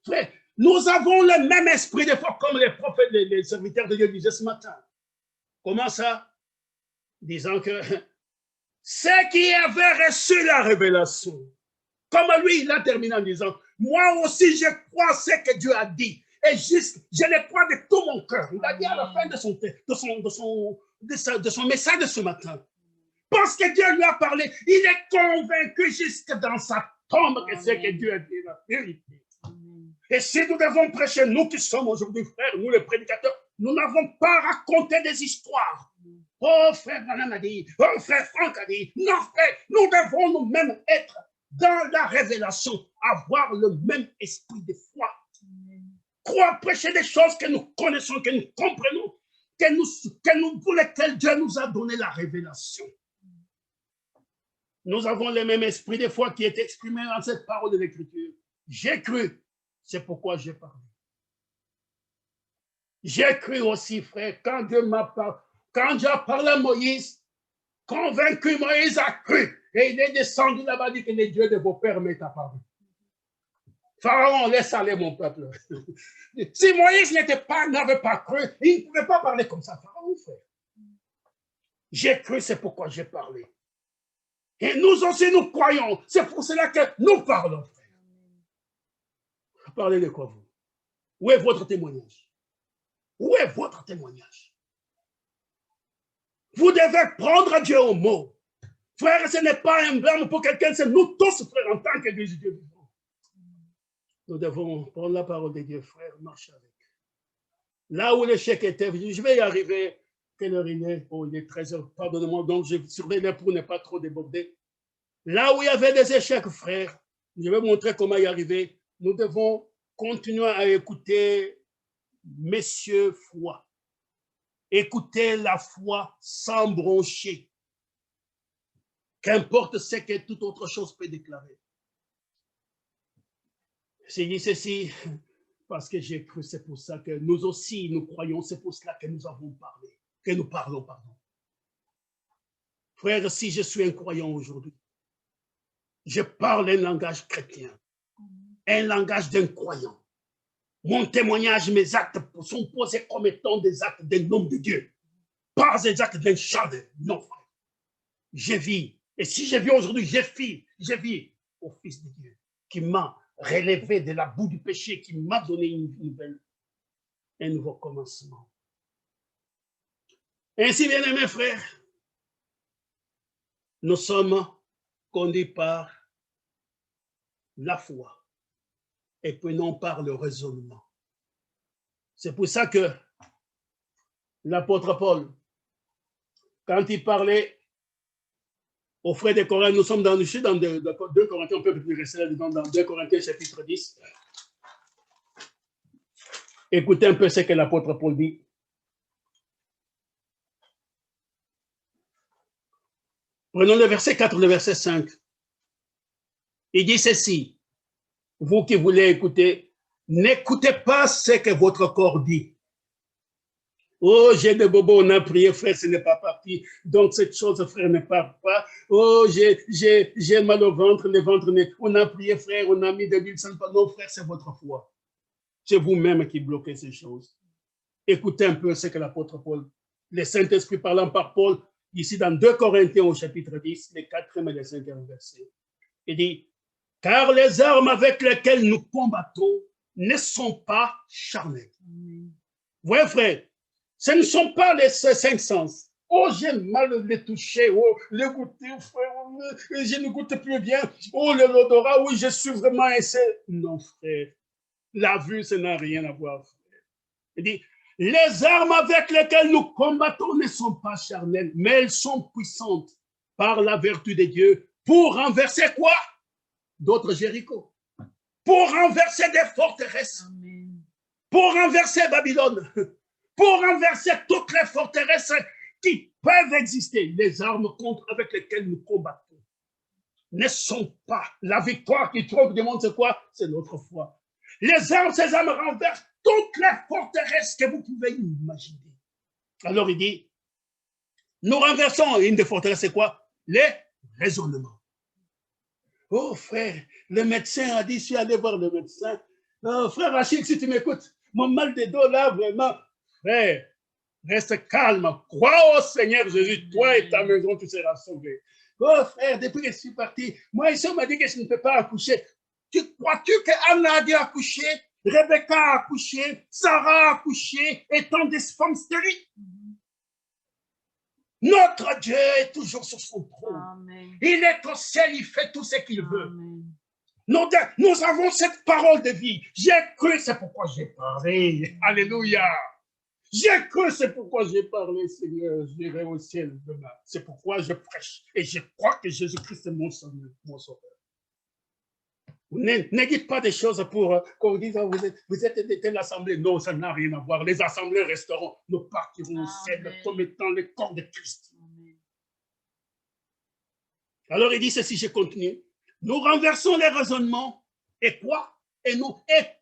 frère, nous avons le même esprit de foi, comme les prophètes, les serviteurs de Dieu disaient ce matin. Comment ça? Disant que ceux qui avaient reçu la révélation, comme lui, il a terminé en disant, moi aussi je crois ce que Dieu a dit, et juste, je le crois de tout mon cœur. Il a dit à la fin de son message de ce matin, parce que Dieu lui a parlé, il est convaincu jusque dans sa tombe que c'est que Dieu a dit la vérité. Et si nous devons prêcher, nous qui sommes aujourd'hui frères, nous les prédicateurs, nous n'avons pas raconté des histoires. Oh, frère Branham a dit, oh, frère Franck a dit, non, frère, nous devons nous-mêmes être dans la révélation, avoir le même esprit de foi. Croire, prêcher des choses que nous connaissons, que nous comprenons, pour lesquelles Dieu nous a donné la révélation. Nous avons le même esprit de foi qui est exprimé dans cette parole de l'Écriture. J'ai cru, c'est pourquoi j'ai parlé. J'ai cru aussi, frère, quand Dieu m'a parlé. Quand Dieu a parlé à Moïse, convaincu, Moïse a cru. Et il est descendu là-bas, dit que le Dieu de vos pères m'est apparu. Pharaon, laisse aller mon peuple. Si Moïse n'avait pas cru, il ne pouvait pas parler comme ça. Pharaon, frère. J'ai cru, c'est pourquoi j'ai parlé. Et nous aussi, nous croyons. C'est pour cela que nous parlons, frère. Parlez de quoi, vous? Où est votre témoignage? Où est votre témoignage? Vous devez prendre Dieu au mot. Frère, ce n'est pas un blâme pour quelqu'un, c'est nous tous, frère, en tant qu'Église de Dieu vivant. Nous devons prendre la parole de Dieu, frère, marcher avec. Là où l'échec était, je vais y arriver. Quelle heure il est? Oh, il est 13h, pardonnez-moi, donc je surveille là pour ne pas trop déborder. Là où il y avait des échecs, frère, je vais montrer comment y arriver. Nous devons continuer à écouter messieurs foi. Écoutez la foi sans broncher. Qu'importe ce que toute autre chose peut déclarer. J'ai dit ceci parce que j'ai cru, c'est pour ça que nous aussi, nous croyons, c'est pour cela que nous avons parlé, que nous parlons, pardon. Frère, si je suis un croyant aujourd'hui, je parle un langage chrétien, un langage d'un croyant. Mon témoignage, mes actes sont posés comme étant des actes d'un homme de Dieu. Pas des actes d'un charlatan. Non, frère. Je vis. Et si je vis aujourd'hui, je vis au Fils de Dieu qui m'a relevé de la boue du péché, qui m'a donné une nouvelle, un nouveau commencement. Ainsi, bien aimés frères, nous sommes conduits par la foi et puis non par le raisonnement. C'est pour ça que l'apôtre Paul, quand il parlait aux frères de Corinthe, nous sommes dans 2 Corinthiens, on peut rester là-dedans, dans 2 Corinthiens chapitre 10. Écoutez un peu ce que l'apôtre Paul dit. Prenons le verset 4, le verset 5. Il dit ceci, vous qui voulez écouter, n'écoutez pas ce que votre corps dit. Oh, j'ai des bobos, on a prié, frère, ce n'est pas parti. Donc, cette chose, frère, ne part pas. Oh, j'ai mal au ventre, le ventre, on a prié, frère, on a mis de l'huile, ça ne pas. Non, frère, c'est votre foi. C'est vous-même qui bloquez ces choses. Écoutez un peu ce que l'apôtre Paul, le Saint-Esprit parlant par Paul, ici dans 2 Corinthiens au chapitre 10, les 4e et les 5e versets. Il dit, car les armes avec lesquelles nous combattons ne sont pas charnelles. Voyez, frère, ce ne sont pas les 5 sens. Oh, j'ai mal le toucher, oh, le goûter, frère, je ne goûte plus bien. Oh, l'odorat, oui, je suis vraiment essayé. Non, frère. La vue, ça n'a rien à voir. Il dit, les armes avec lesquelles nous combattons ne sont pas charnelles, mais elles sont puissantes par la vertu de Dieu pour renverser quoi? D'autres Jéricho. Pour renverser des forteresses. Amen. Pour renverser Babylone. Pour renverser toutes les forteresses qui peuvent exister. Les armes avec lesquelles nous combattons ne sont pas. La victoire qui trompe du monde, c'est quoi? C'est notre foi. Les armes, ces armes renversent toutes les forteresses que vous pouvez imaginer. Alors il dit, nous renversons une des forteresses, c'est quoi? Les raisonnements. Oh frère, le médecin a dit, je suis allé voir le médecin. Oh, frère Rachid, si tu m'écoutes, mon mal de dos là, vraiment, frère, reste calme, crois au Seigneur Jésus, toi et ta maison, tu seras sauvé. Oh frère, depuis que je suis parti, moi ici on m'a dit que je ne peux pas accoucher. Crois-tu que Anna a dû accoucher? Rebecca a accouché, Sarah a accouché, et tant de femmes stériles. Notre Dieu est toujours sur son trône. Amen. Il est au ciel, il fait tout ce qu'il veut. Nous avons cette parole de vie. J'ai cru, c'est pourquoi j'ai parlé. Alléluia. J'ai cru, c'est pourquoi j'ai parlé, Seigneur. J'irai au ciel demain. C'est pourquoi je prêche. Et je crois que Jésus-Christ est mon sauveur. Ne dites pas des choses pour qu'on dise, oh, vous êtes de telle assemblée. Non, ça n'a rien à voir. Les assemblées resteront. Nous partirons au ciel comme étant le corps de Christ. Amen. Alors il dit ceci, je continue. Nous renversons les raisonnements. Et quoi? Et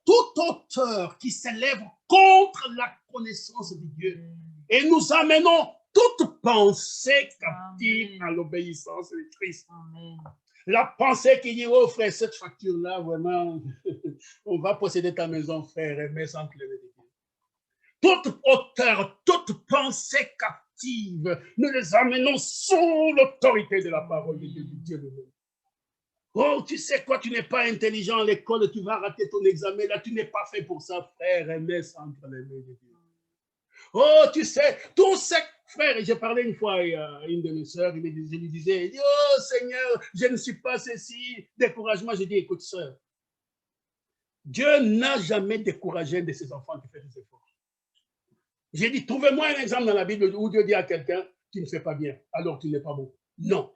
toute hauteur qui s'élève contre la connaissance de Dieu. Et nous amenons toute pensée captive à l'obéissance de Christ. Amen. La pensée qui dit, oh frère, cette facture-là, vraiment, on va posséder ta maison, frère, mais sans clé de Dieu. Toute hauteur, toute pensée captive, nous les amenons sous l'autorité de la parole de Dieu, du Dieu de nous. Oh, tu sais quoi, tu n'es pas intelligent à l'école, tu vas rater ton examen, là, tu n'es pas fait pour ça, frère, mais sans entre les mains de Dieu. Oh, tu sais, tous ces frères, j'ai parlé une fois à une de mes sœurs, je lui disais, oh Seigneur, je ne suis pas ceci, découragement. J'ai dit, écoute sœur, Dieu n'a jamais découragé de ses enfants qui font des efforts. J'ai dit, trouvez-moi un exemple dans la Bible où Dieu dit à quelqu'un, tu ne fais pas bien, alors tu n'es pas bon. Non.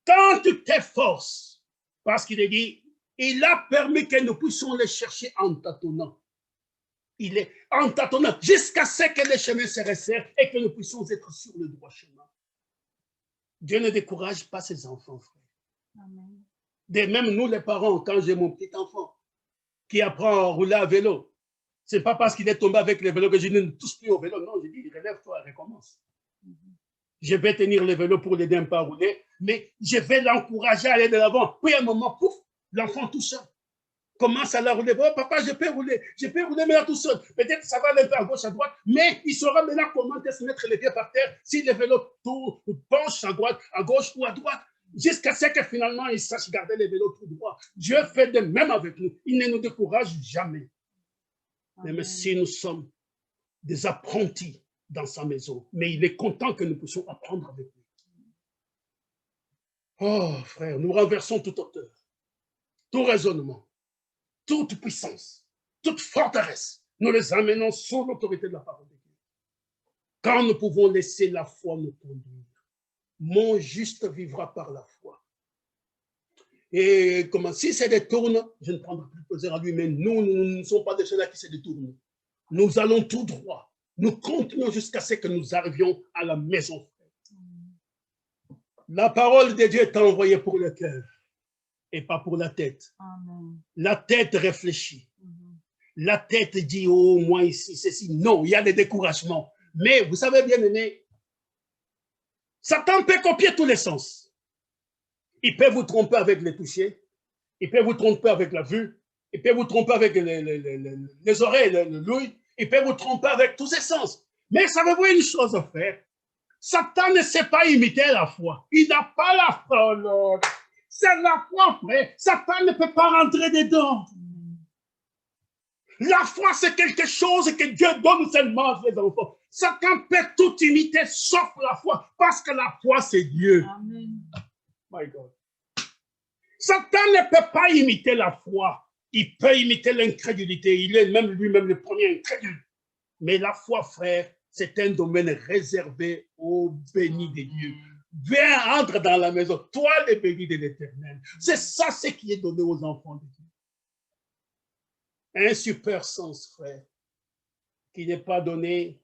Quand tu t'efforces, parce qu'il est dit, il a permis que nous puissions les chercher en tâtonnant. Il est en tâtonnant jusqu'à ce que les chemins se resserrent et que nous puissions être sur le droit chemin. Dieu ne décourage pas ses enfants, frère. Amen. De même, nous les parents, quand j'ai mon petit enfant qui apprend à rouler à vélo, ce n'est pas parce qu'il est tombé avec le vélo que je ne touche plus au vélo. Non, je dis, relève-toi, recommence. Je vais tenir le vélo pour l'aider un peu à rouler, mais je vais l'encourager à aller de l'avant. Puis à un moment, pouf, l'enfant tout seul commence à la rouler. Oh, papa, je peux rouler maintenant tout seul. Peut-être que ça va aller à gauche, à droite, mais il saura maintenant comment se mettre les pieds par terre si le vélo penche à droite, à gauche ou à droite, jusqu'à ce que finalement il sache garder le vélo tout droit. Dieu fait de même avec nous. Il ne nous décourage jamais. Même si nous sommes des apprentis dans sa maison, mais il est content que nous puissions apprendre avec lui. Oh, frère, nous renversons toute hauteur, tout raisonnement, toute puissance, toute forteresse, nous les amenons sous l'autorité de la parole de Dieu. Quand nous pouvons laisser la foi nous conduire, mon juste vivra par la foi. Et comment, si se détourne, je ne prendrai plus plaisir à lui, mais nous ne sommes pas des gens qui se détournent. Nous allons tout droit. Nous continuons jusqu'à ce que nous arrivions à la maison. La parole de Dieu est envoyée pour le cœur et pas pour la tête. Amen. La tête réfléchit. La tête dit, oh, moi ici, ceci. Non, il y a des découragements. Mais vous savez bien aimé, Satan peut copier tous les sens. Il peut vous tromper avec le toucher. Il peut vous tromper avec la vue. Il peut vous tromper avec les oreilles, l'ouïe. Il peut vous tromper avec tous ses sens. Mais savez-vous une chose à faire? Satan ne sait pas imiter la foi. Il n'a pas la foi, Lord. C'est la foi, frère. Satan ne peut pas rentrer dedans. La foi, c'est quelque chose que Dieu donne seulement à ses enfants. Satan peut tout imiter sauf la foi, parce que la foi, c'est Dieu. Amen. My God. Satan ne peut pas imiter la foi. il peut imiter l'incrédulité. Il est même lui-même le premier incrédule. Mais la foi, frère, c'est un domaine réservé aux bénis de Dieu. Viens, entre dans la maison, toi les bénis de l'Éternel. C'est ça ce qui est donné aux enfants de Dieu. Un super sens, frère, qui n'est pas donné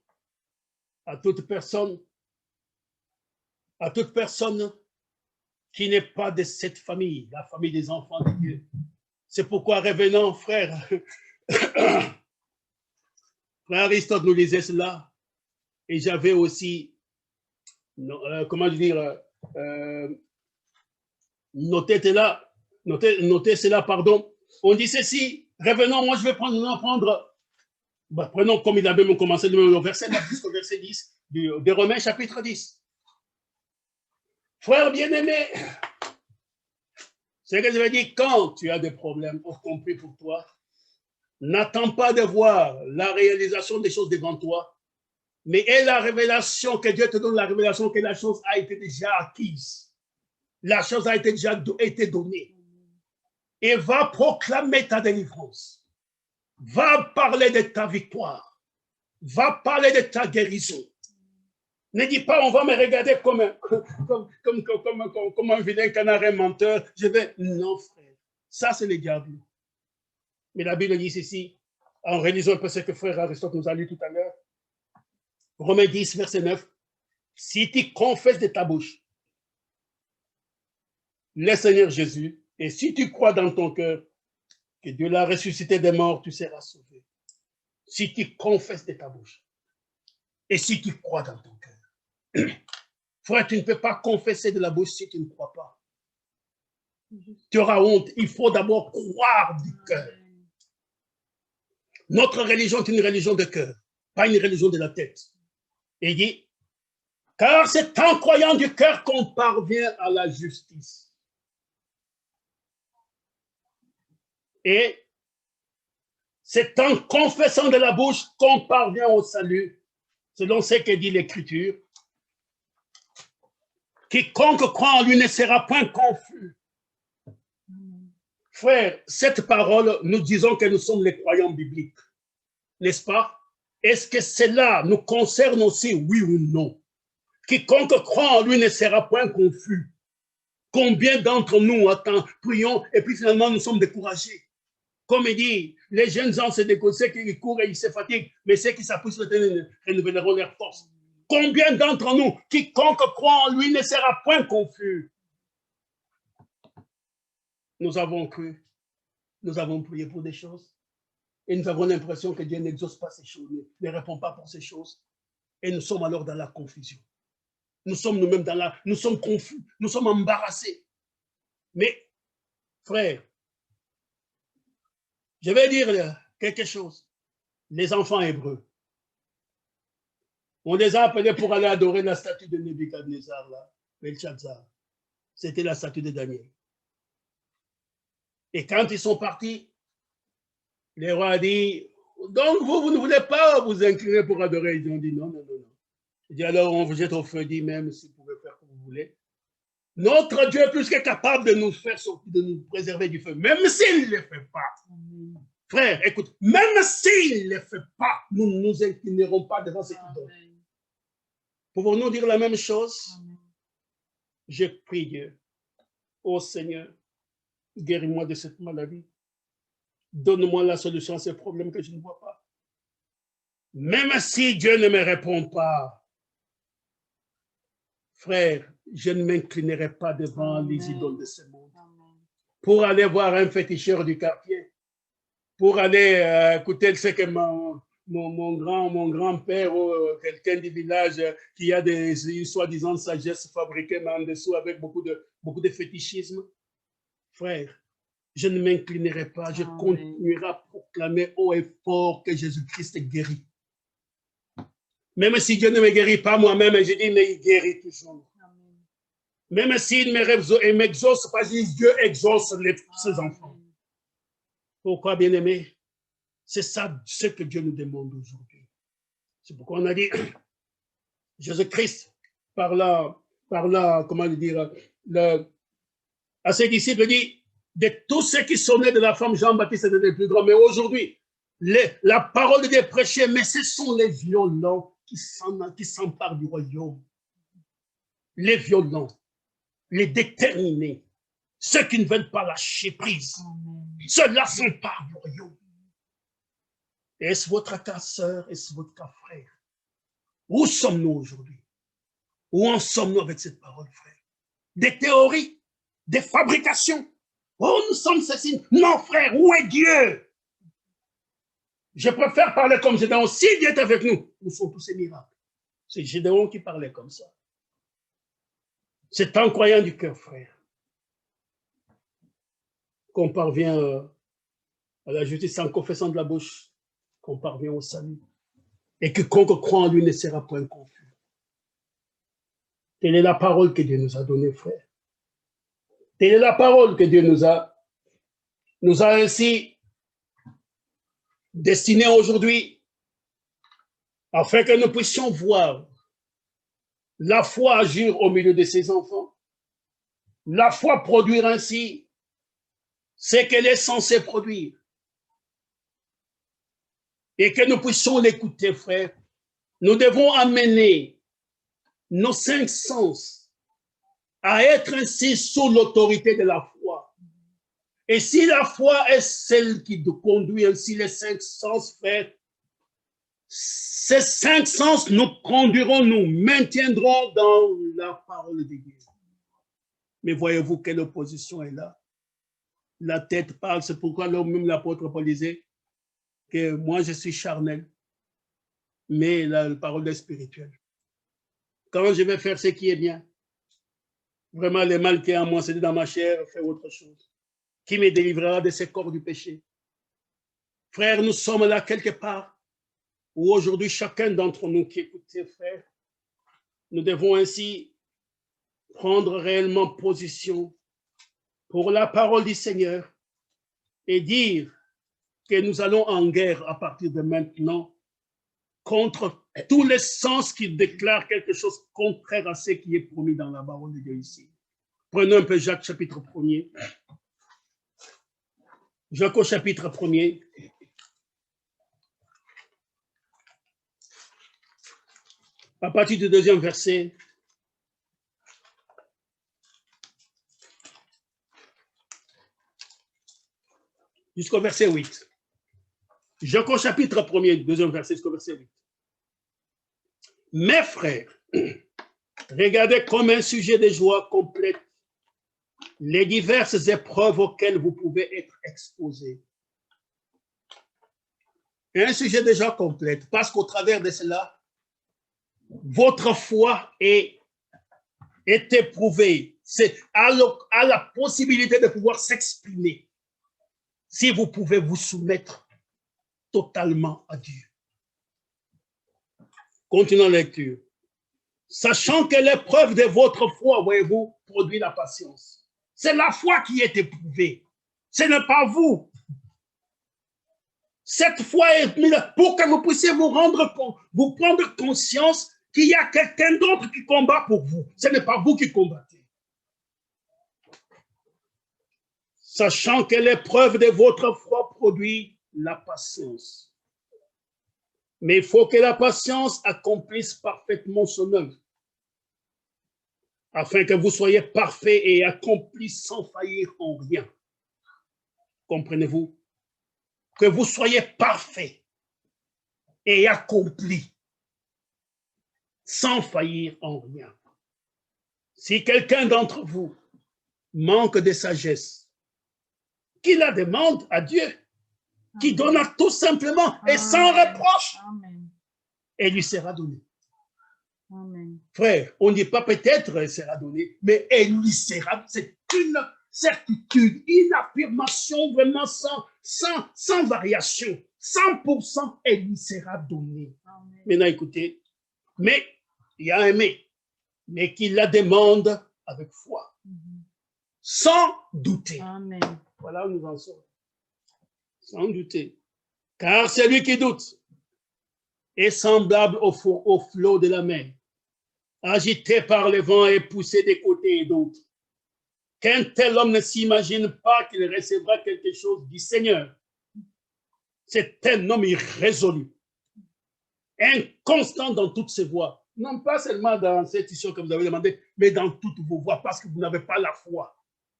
à toute personne qui n'est pas de cette famille, la famille des enfants de Dieu. C'est pourquoi, revenons, frère, frère Aristote nous disait cela, et j'avais aussi, comment dire, noté cela, pardon. On dit ceci, revenons, moi je vais prendre, prenons comme il a même commencé le verset 9 jusqu'au verset 10 de Romains chapitre 10. Frère bien-aimé, c'est ce que je veux dire, quand tu as des problèmes, y compris pour toi, n'attends pas de voir la réalisation des choses devant toi, mais est la révélation que Dieu te donne, la révélation que la chose a été déjà acquise. La chose a déjà été donnée. Et va proclamer ta délivrance. Va parler de ta victoire. Va parler de ta guérison. Ne dis pas, on va me regarder comme un vilain canard menteur. Je vais... Non, frère. Ça, c'est le diable. Mais la Bible dit ceci, en réalisant un peu ce que frère Aristote nous a lu tout à l'heure. Romains 10, verset 9. Si tu confesses de ta bouche le Seigneur Jésus, et si tu crois dans ton cœur que Dieu l'a ressuscité des morts, tu seras sauvé. Si tu confesses de ta bouche, et si tu crois dans ton cœur. Frère, tu ne peux pas confesser de la bouche si tu ne crois pas. Tu auras honte. Il faut d'abord croire du cœur. Notre religion est une religion de cœur, pas une religion de la tête. Et il dit, car c'est en croyant du cœur qu'on parvient à la justice. Et c'est en confessant de la bouche qu'on parvient au salut, selon ce que dit l'Écriture. Quiconque croit en lui ne sera point confus. Frère, cette parole, nous disons que nous sommes les croyants bibliques, n'est-ce pas? Est-ce que cela nous concerne aussi, oui ou non? Quiconque croit en lui ne sera point confus. Combien d'entre nous, attends, prions, et puis finalement nous sommes découragés? Comme il dit, les jeunes gens se découragent, ceux qui courent et ils se fatiguent, mais ceux qui s'appuient sur le renouvelleront leur force. Combien d'entre nous, quiconque croit en lui ne sera point confus? Nous avons cru, nous avons prié pour des choses, et nous avons l'impression que Dieu n'exauce pas ces choses, ne répond pas pour ces choses, et nous sommes alors dans la confusion. Nous sommes nous-mêmes nous sommes confus, nous sommes embarrassés. Mais, frère, je vais dire quelque chose. Les enfants hébreux, on les a appelés pour aller adorer la statue de Nebuchadnezzar, là, Belshazzar. C'était la statue de Daniel. Et quand ils sont partis, le roi a dit, donc vous ne voulez pas vous incliner pour adorer? Ils ont dit non, non, non, non. Il dit alors on vous jette au feu, dit même si vous pouvez faire comme vous voulez. Notre Dieu est plus que capable de nous faire sortir, de nous préserver du feu, même s'il ne le fait pas. Frère, écoute, même s'il ne le fait pas, nous ne nous inclinerons pas devant ce qu'il donne. Pouvons-nous dire la même chose? Je prie Dieu, ô Seigneur, guéris-moi de cette maladie. Donne-moi la solution à ces problèmes que je ne vois pas. Même si Dieu ne me répond pas, frère, je ne m'inclinerai pas devant les idoles de ce monde. Pour aller voir un féticheur du quartier, pour aller écouter ce que mon grand-père ou quelqu'un du village qui a des soi-disant sagesse fabriquée, mais en dessous avec beaucoup de fétichisme. Frère, je ne m'inclinerai pas, je continuerai à proclamer haut et fort que Jésus-Christ guérit. Même si Dieu ne me guérit pas moi-même, je dis, mais il guérit toujours. Même s'il ne m'exauce pas, je dis, Dieu exauce ses enfants. Pourquoi, bien-aimé? C'est ça ce que Dieu nous demande aujourd'hui. C'est pourquoi on a dit, Jésus-Christ, par là, comment dire, à ses disciples, dit, de tous ceux qui sont nés de la femme Jean-Baptiste était le plus grand. Mais aujourd'hui, la parole de Dieu prêchée, mais ce sont les violents qui s'emparent du royaume. Les violents, les déterminés, ceux qui ne veulent pas lâcher prise. Ceux-là s'emparent du royaume. Est-ce votre cas, sœur? Est-ce votre cas, frère? Où sommes-nous aujourd'hui? Où en sommes-nous avec cette parole, frère? Des théories, des fabrications. Oh, nous sommes ceci. Non, frère, où est Dieu? Je préfère parler comme Gédéon. Si Dieu est avec nous, nous sommes tous ces miracles. C'est Gédéon qui parlait comme ça. C'est en croyant du cœur, frère, qu'on parvient à la justice, en confessant de la bouche, qu'on parvient au salut. Et que quiconque croit en lui ne sera point confus. Telle est la parole que Dieu nous a donnée, frère. Telle est la parole que Dieu nous a ainsi destinée aujourd'hui, afin que nous puissions voir la foi agir au milieu de ses enfants, la foi produire ainsi ce qu'elle est censée produire, et que nous puissions l'écouter, frère. Nous devons amener nos 5 sens à être ainsi sous l'autorité de la foi. Et si la foi est celle qui conduit ainsi les 5 sens, frère, ces 5 sens nous conduiront, nous maintiendront dans la parole de Dieu. Mais voyez-vous quelle opposition est là? La tête parle, c'est pourquoi même l'apôtre Paul disait que moi je suis charnel, mais la parole est spirituelle. Quand je vais faire ce qui est bien, vraiment le mal qui est en moi, c'est dans ma chair, faire autre chose. Qui me délivrera de ces corps du péché? Frère, nous sommes là quelque part où aujourd'hui chacun d'entre nous qui écoutez, frère, nous devons ainsi prendre réellement position pour la parole du Seigneur et dire que nous allons en guerre à partir de maintenant contre tous les sens qui déclarent quelque chose contraire à ce qui est promis dans la parole de Dieu ici. Prenons un peu Jacques chapitre 1er. Jacques au chapitre 1er. À partir du 2e verset. Jusqu'au verset 8. Jacques au chapitre 1er, 2e verset jusqu'au verset 8. Mes frères, regardez comme un sujet de joie complète les diverses épreuves auxquelles vous pouvez être exposés. Un sujet de joie complète, parce qu'au travers de cela, votre foi est éprouvée, a la possibilité de pouvoir s'exprimer si vous pouvez vous soumettre totalement à Dieu. Continuons la lecture. Sachant que l'épreuve de votre foi, voyez-vous, produit la patience. C'est la foi qui est éprouvée. Ce n'est pas vous. Cette foi est mise pour que vous puissiez vous prendre conscience qu'il y a quelqu'un d'autre qui combat pour vous. Ce n'est pas vous qui combattez. Sachant que l'épreuve de votre foi produit la patience. Mais il faut que la patience accomplisse parfaitement son œuvre, afin que vous soyez parfaits et accomplis sans faillir en rien. Comprenez-vous? Que vous soyez parfaits et accomplis sans faillir en rien. Si quelqu'un d'entre vous manque de sagesse, qu'il la demande à Dieu, qui donne à tout simplement et sans reproche, et lui sera donné. Amen. Frère, on ne dit pas peut-être elle sera donnée, mais elle lui sera. C'est une certitude, une affirmation vraiment sans variation. 100%, elle lui sera donnée. Amen. Maintenant, écoutez, mais il y a un mais qu'il la demande avec foi, sans douter. Amen. Voilà où nous en sommes. Sans douter. Car celui qui doute est semblable au flot de la mer, agité par le vent et poussé des côtés et d'autres. qu'un tel homme ne s'imagine pas qu'il recevra quelque chose du Seigneur. C'est un homme irrésolu, inconstant dans toutes ses voies. Non pas seulement dans cette issue que vous avez demandé, mais dans toutes vos voies, parce que vous n'avez pas la foi.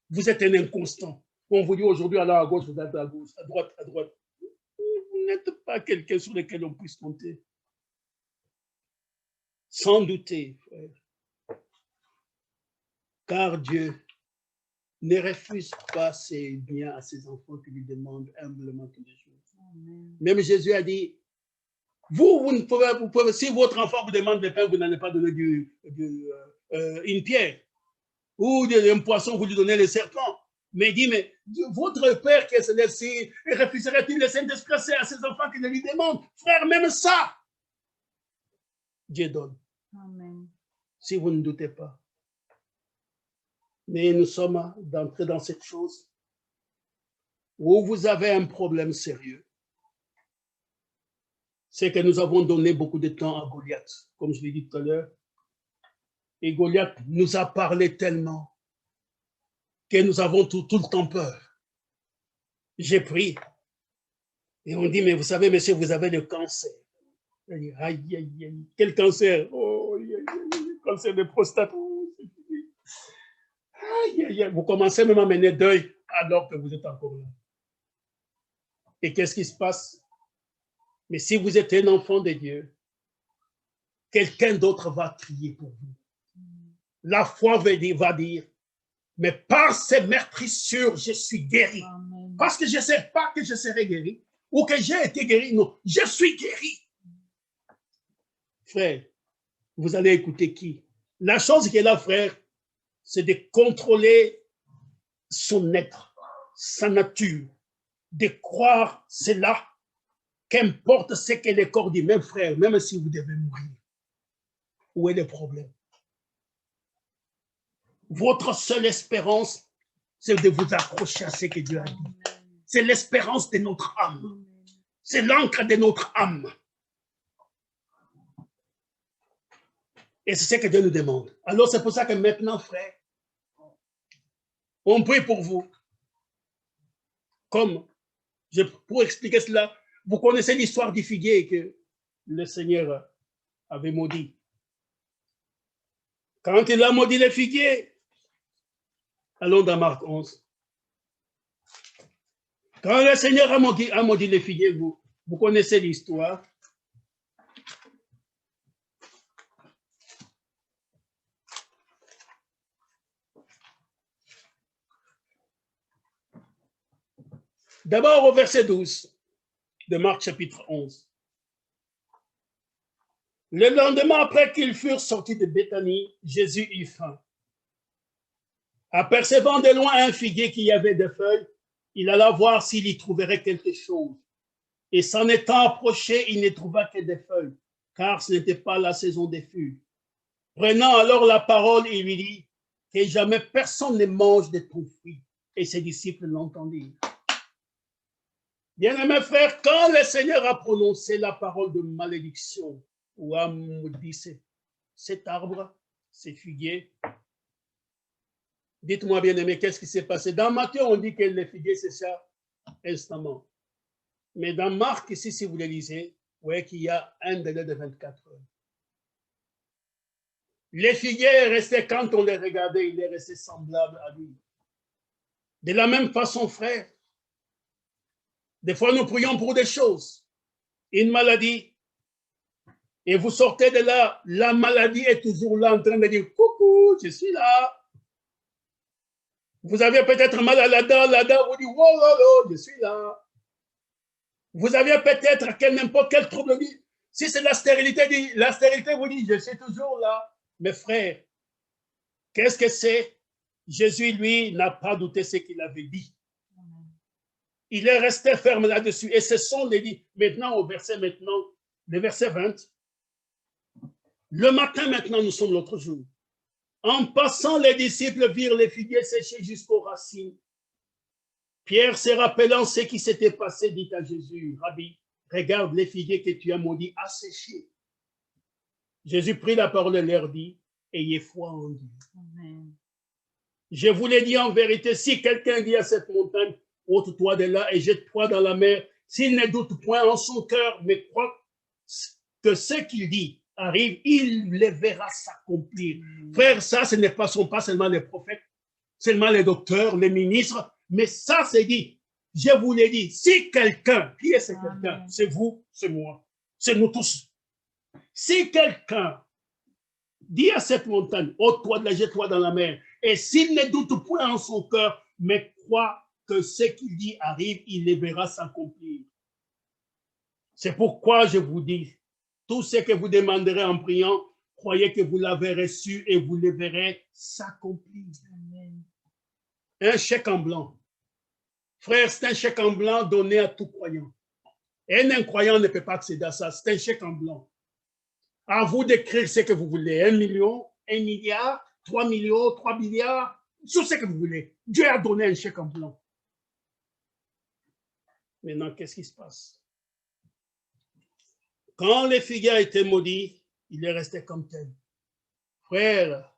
Vous êtes un inconstant. On vous dit aujourd'hui, allez à gauche, vous êtes à gauche, à droite, à droite. Vous n'êtes pas quelqu'un sur lequel on puisse compter. Sans douter, frère. Car Dieu ne refuse pas ses biens à ses enfants qui lui demandent humblement tous les jours. Amen. Même Jésus a dit, vous ne pouvez, si votre enfant vous demande des pains, vous n'allez pas donner une pierre. Ou un poisson, vous lui donnez le serpent. Mais il dit, mais votre Père qui est céleste, refuserait-il le Saint-Esprit à ses enfants qui ne lui demandent? Frère, même ça, Dieu donne. Amen. Si vous ne doutez pas. Mais nous sommes d'entrer dans cette chose où vous avez un problème sérieux. C'est que nous avons donné beaucoup de temps à Goliath, comme je l'ai dit tout à l'heure. Et Goliath nous a parlé tellement que nous avons tout le temps peur. J'ai pris. Et on dit, mais vous savez, monsieur, vous avez le cancer. Aïe, aïe, aïe. Quel cancer? Oh, aïe, aïe, cancer de prostate. Aïe, aïe, aïe. Vous commencez même à mener deuil alors que vous êtes encore là. Et qu'est-ce qui se passe? Mais si vous êtes un enfant de Dieu, quelqu'un d'autre va crier pour vous. La foi va dire, mais par ces meurtrissures, je suis guéri. Amen. Parce que je ne sais pas que je serai guéri ou que j'ai été guéri. Non, je suis guéri. Frère, vous allez écouter qui? La chose qui est là, frère, c'est de contrôler son être, sa nature, de croire cela, qu'importe ce que le corps dit, même frère, même si vous devez mourir. Où est le problème? Votre seule espérance, c'est de vous accrocher à ce que Dieu a dit. C'est l'espérance de notre âme. C'est l'encre de notre âme. Et c'est ce que Dieu nous demande. Alors c'est pour ça que maintenant, frère, on prie pour vous. Comme, pour expliquer cela, vous connaissez l'histoire du figuier que le Seigneur avait maudit. Quand il a maudit le figuier, allons dans Marc 11. Quand le Seigneur a maudit les figuiers, vous connaissez l'histoire. D'abord au verset 12 de Marc chapitre 11. Le lendemain, après qu'ils furent sortis de Béthanie, Jésus eut faim. Apercevant de loin un figuier qui avait des feuilles, il alla voir s'il y trouverait quelque chose. Et s'en étant approché, il ne trouva que des feuilles, car ce n'était pas la saison des figues. Prenant alors la parole, il lui dit que jamais personne ne mange de ton fruit. Et ses disciples l'entendirent. Bien-aimés frères, quand le Seigneur a prononcé la parole de malédiction, ou a maudit cet arbre, ces figuiers, dites-moi bien-aimés, qu'est-ce qui s'est passé? Dans Matthieu, on dit que les figuiers séchèrent instamment. Mais dans Marc, ici, si vous le lisez, vous voyez qu'il y a un délai de 24 heures. Les figuiers restaient, quand on les regardait, ils restaient semblables à lui. De la même façon, frère, des fois nous prions pour des choses, une maladie, et vous sortez de là, la maladie est toujours là en train de dire « Coucou, je suis là ». Vous avez peut-être mal à la dent vous dit « Wow, wow, wow, je suis là ». Vous avez peut-être n'importe quel trouble. Si c'est la stérilité vous dit « Je suis toujours là ». Mais frère, qu'est-ce que c'est? Jésus, lui, n'a pas douté ce qu'il avait dit. Il est resté ferme là-dessus. Et ce sont les dits. Maintenant, le verset 20. Le matin, maintenant, nous sommes l'autre jour. En passant, les disciples virent les figuiers séchés jusqu'aux racines. Pierre, se rappelant ce qui s'était passé, dit à Jésus, « Rabbi, regarde les figuiers que tu as maudits à sécher. » Jésus prit la parole et leur dit, « Ayez foi en Dieu. » Je vous l'ai dit en vérité, si quelqu'un dit à cette montagne, ôte-toi de là et jette-toi dans la mer, s'il ne doute point en son cœur, mais croit que ce qu'il dit arrive, il les verra s'accomplir. Frère, ça, ce ne sont pas seulement les prophètes, seulement les docteurs, les ministres, mais ça, c'est dit. Je vous l'ai dit, si quelqu'un, qui est ce quelqu'un? C'est vous, c'est moi, c'est nous tous. Si quelqu'un dit à cette montagne, ôte-toi de là, jette-toi dans la mer, et s'il ne doute point en son cœur, mais croit que ce qu'il dit arrive, il les verra s'accomplir. C'est pourquoi je vous dis, tout ce que vous demanderez en priant, croyez que vous l'avez reçu et vous le verrez s'accomplir. Un chèque en blanc. Frère, c'est un chèque en blanc donné à tout croyant. Et un incroyant ne peut pas accéder à ça. C'est un chèque en blanc. À vous d'écrire ce que vous voulez. 1 million, 1 milliard, 3 millions, 3 milliards, tout ce que vous voulez. Dieu a donné un chèque en blanc. Maintenant, qu'est-ce qui se passe? Quand les figuiers a été maudits, il est resté comme tel. Frère,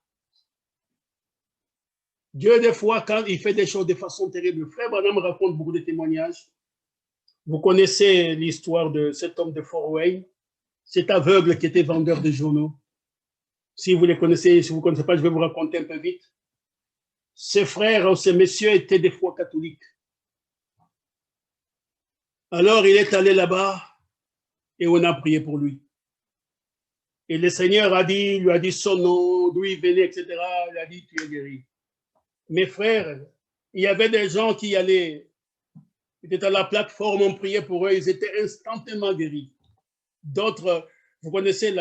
Dieu, des fois, quand il fait des choses de façon terrible, frère Branham raconte beaucoup de témoignages. Vous connaissez l'histoire de cet homme de Fort Wayne, cet aveugle qui était vendeur de journaux. Si vous les connaissez, si vous ne connaissez pas, je vais vous raconter un peu vite. Ses frères, ces messieurs étaient des foi catholiques. Alors, il est allé là-bas et on a prié pour lui. Et le Seigneur lui a dit son nom, d'où il venait, etc. Il a dit, tu es guéri. Mes frères, il y avait des gens qui allaient, ils étaient à la plateforme, on priait pour eux, ils étaient instantanément guéris. D'autres, vous connaissez,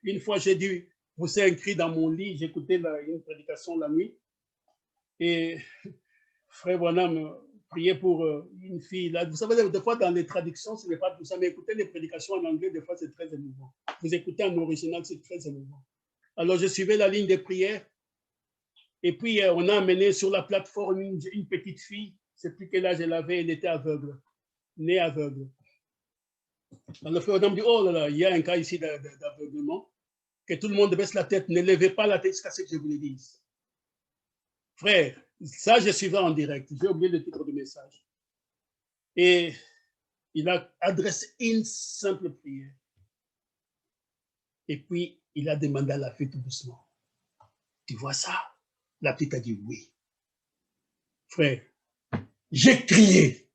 une fois j'ai dû pousser un cri dans mon lit, j'écoutais une prédication la nuit, et frère Branham priait pour une fille. Là, vous savez, des fois dans les traductions, ce n'est pas tout ça, mais écoutez les prédications en anglais, des fois c'est très émouvant. Vous écoutez en original, c'est très émouvant. Alors je suivais la ligne de prière. Et puis, on a amené sur la plateforme une petite fille, je ne sais plus quel âge elle avait, elle était aveugle, née aveugle. Alors, le frère Adam dit, oh là là, il y a un cas ici d'aveuglement, que tout le monde baisse la tête, ne levez pas la tête jusqu'à ce que je vous le dise. Frère, ça, je suivais en direct, j'ai oublié le titre du message. Et il a adressé une simple prière. Et puis, il a demandé à la fille tout doucement, tu vois ça? La petite a dit oui. Frère, j'ai crié.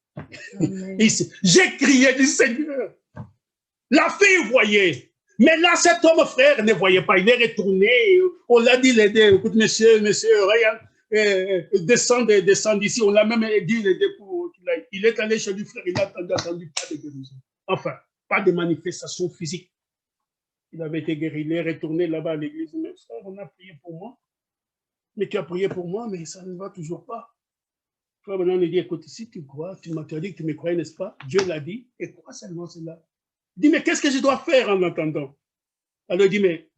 J'ai crié du Seigneur. La fille voyait. Mais là, cet homme, frère, ne voyait pas. Il est retourné. On l'a dit, écoute, monsieur, regarde, descend d'ici. On l'a même dit, il est allé chez lui, frère. Il a attendu pas de guérison. Enfin, pas de manifestation physique. Il avait été guéri. Il est retourné là-bas à l'église. Mais frère, on a prié pour moi. Mais tu as prié pour moi, mais ça ne va toujours pas. Frère Branham lui dit, écoute, si tu crois, tu m'as dit que tu me croyais, n'est-ce pas? Dieu l'a dit, et crois seulement cela. Il dit, mais qu'est-ce que je dois faire en attendant? Alors il dit, mais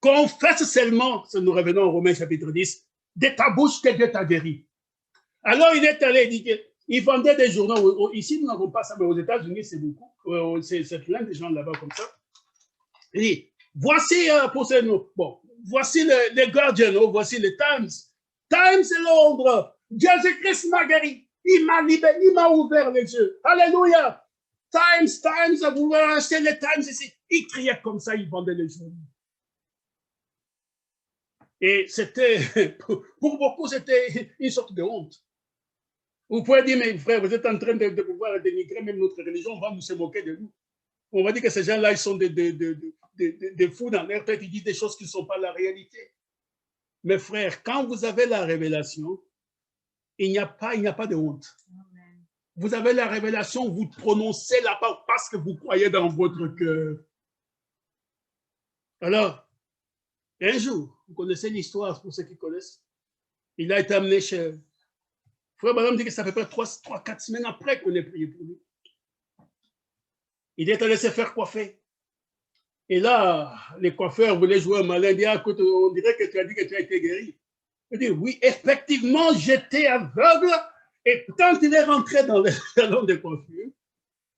confesse seulement, nous revenons au Romains chapitre 10, de ta bouche que Dieu t'a guéri. Alors il est allé, il dit qu'il vendait des journaux. Ici, nous n'avons pas ça, mais aux États-Unis, c'est beaucoup. C'est plein de gens là-bas comme ça. Il dit, voici, pour ces nous, bon, voici les Guardian, voici les Times. Times, c'est Londres. Jésus-Christ m'a guéri. Il m'a libéré, il m'a ouvert les yeux. Alléluia. Times, vous voulez acheter les Times ici. Il criait comme ça, il vendait les journaux. Et c'était, pour beaucoup, c'était une sorte de honte. Vous pouvez dire, mais frère, vous êtes en train de pouvoir dénigrer même notre religion, on va nous se moquer de nous. On va dire que ces gens-là, ils sont des fous dans leur tête, ils disent des choses qui ne sont pas la réalité. Mes frères, quand vous avez la révélation, il n'y a pas de honte. Amen. Vous avez la révélation, vous prononcez la parole parce que vous croyez dans votre cœur. Alors, un jour, vous connaissez l'histoire pour ceux qui connaissent, il a été amené chez... Frère Branham dit que ça fait près 3-4 semaines après qu'on ait prié pour lui. Il est allé se faire coiffer. Et là, les coiffeurs voulaient jouer un malin. Ils disaient, écoute, on dirait que tu as dit que tu as été guéri. Il dit, oui, effectivement, j'étais aveugle. Et quand il est rentré dans le salon de coiffure,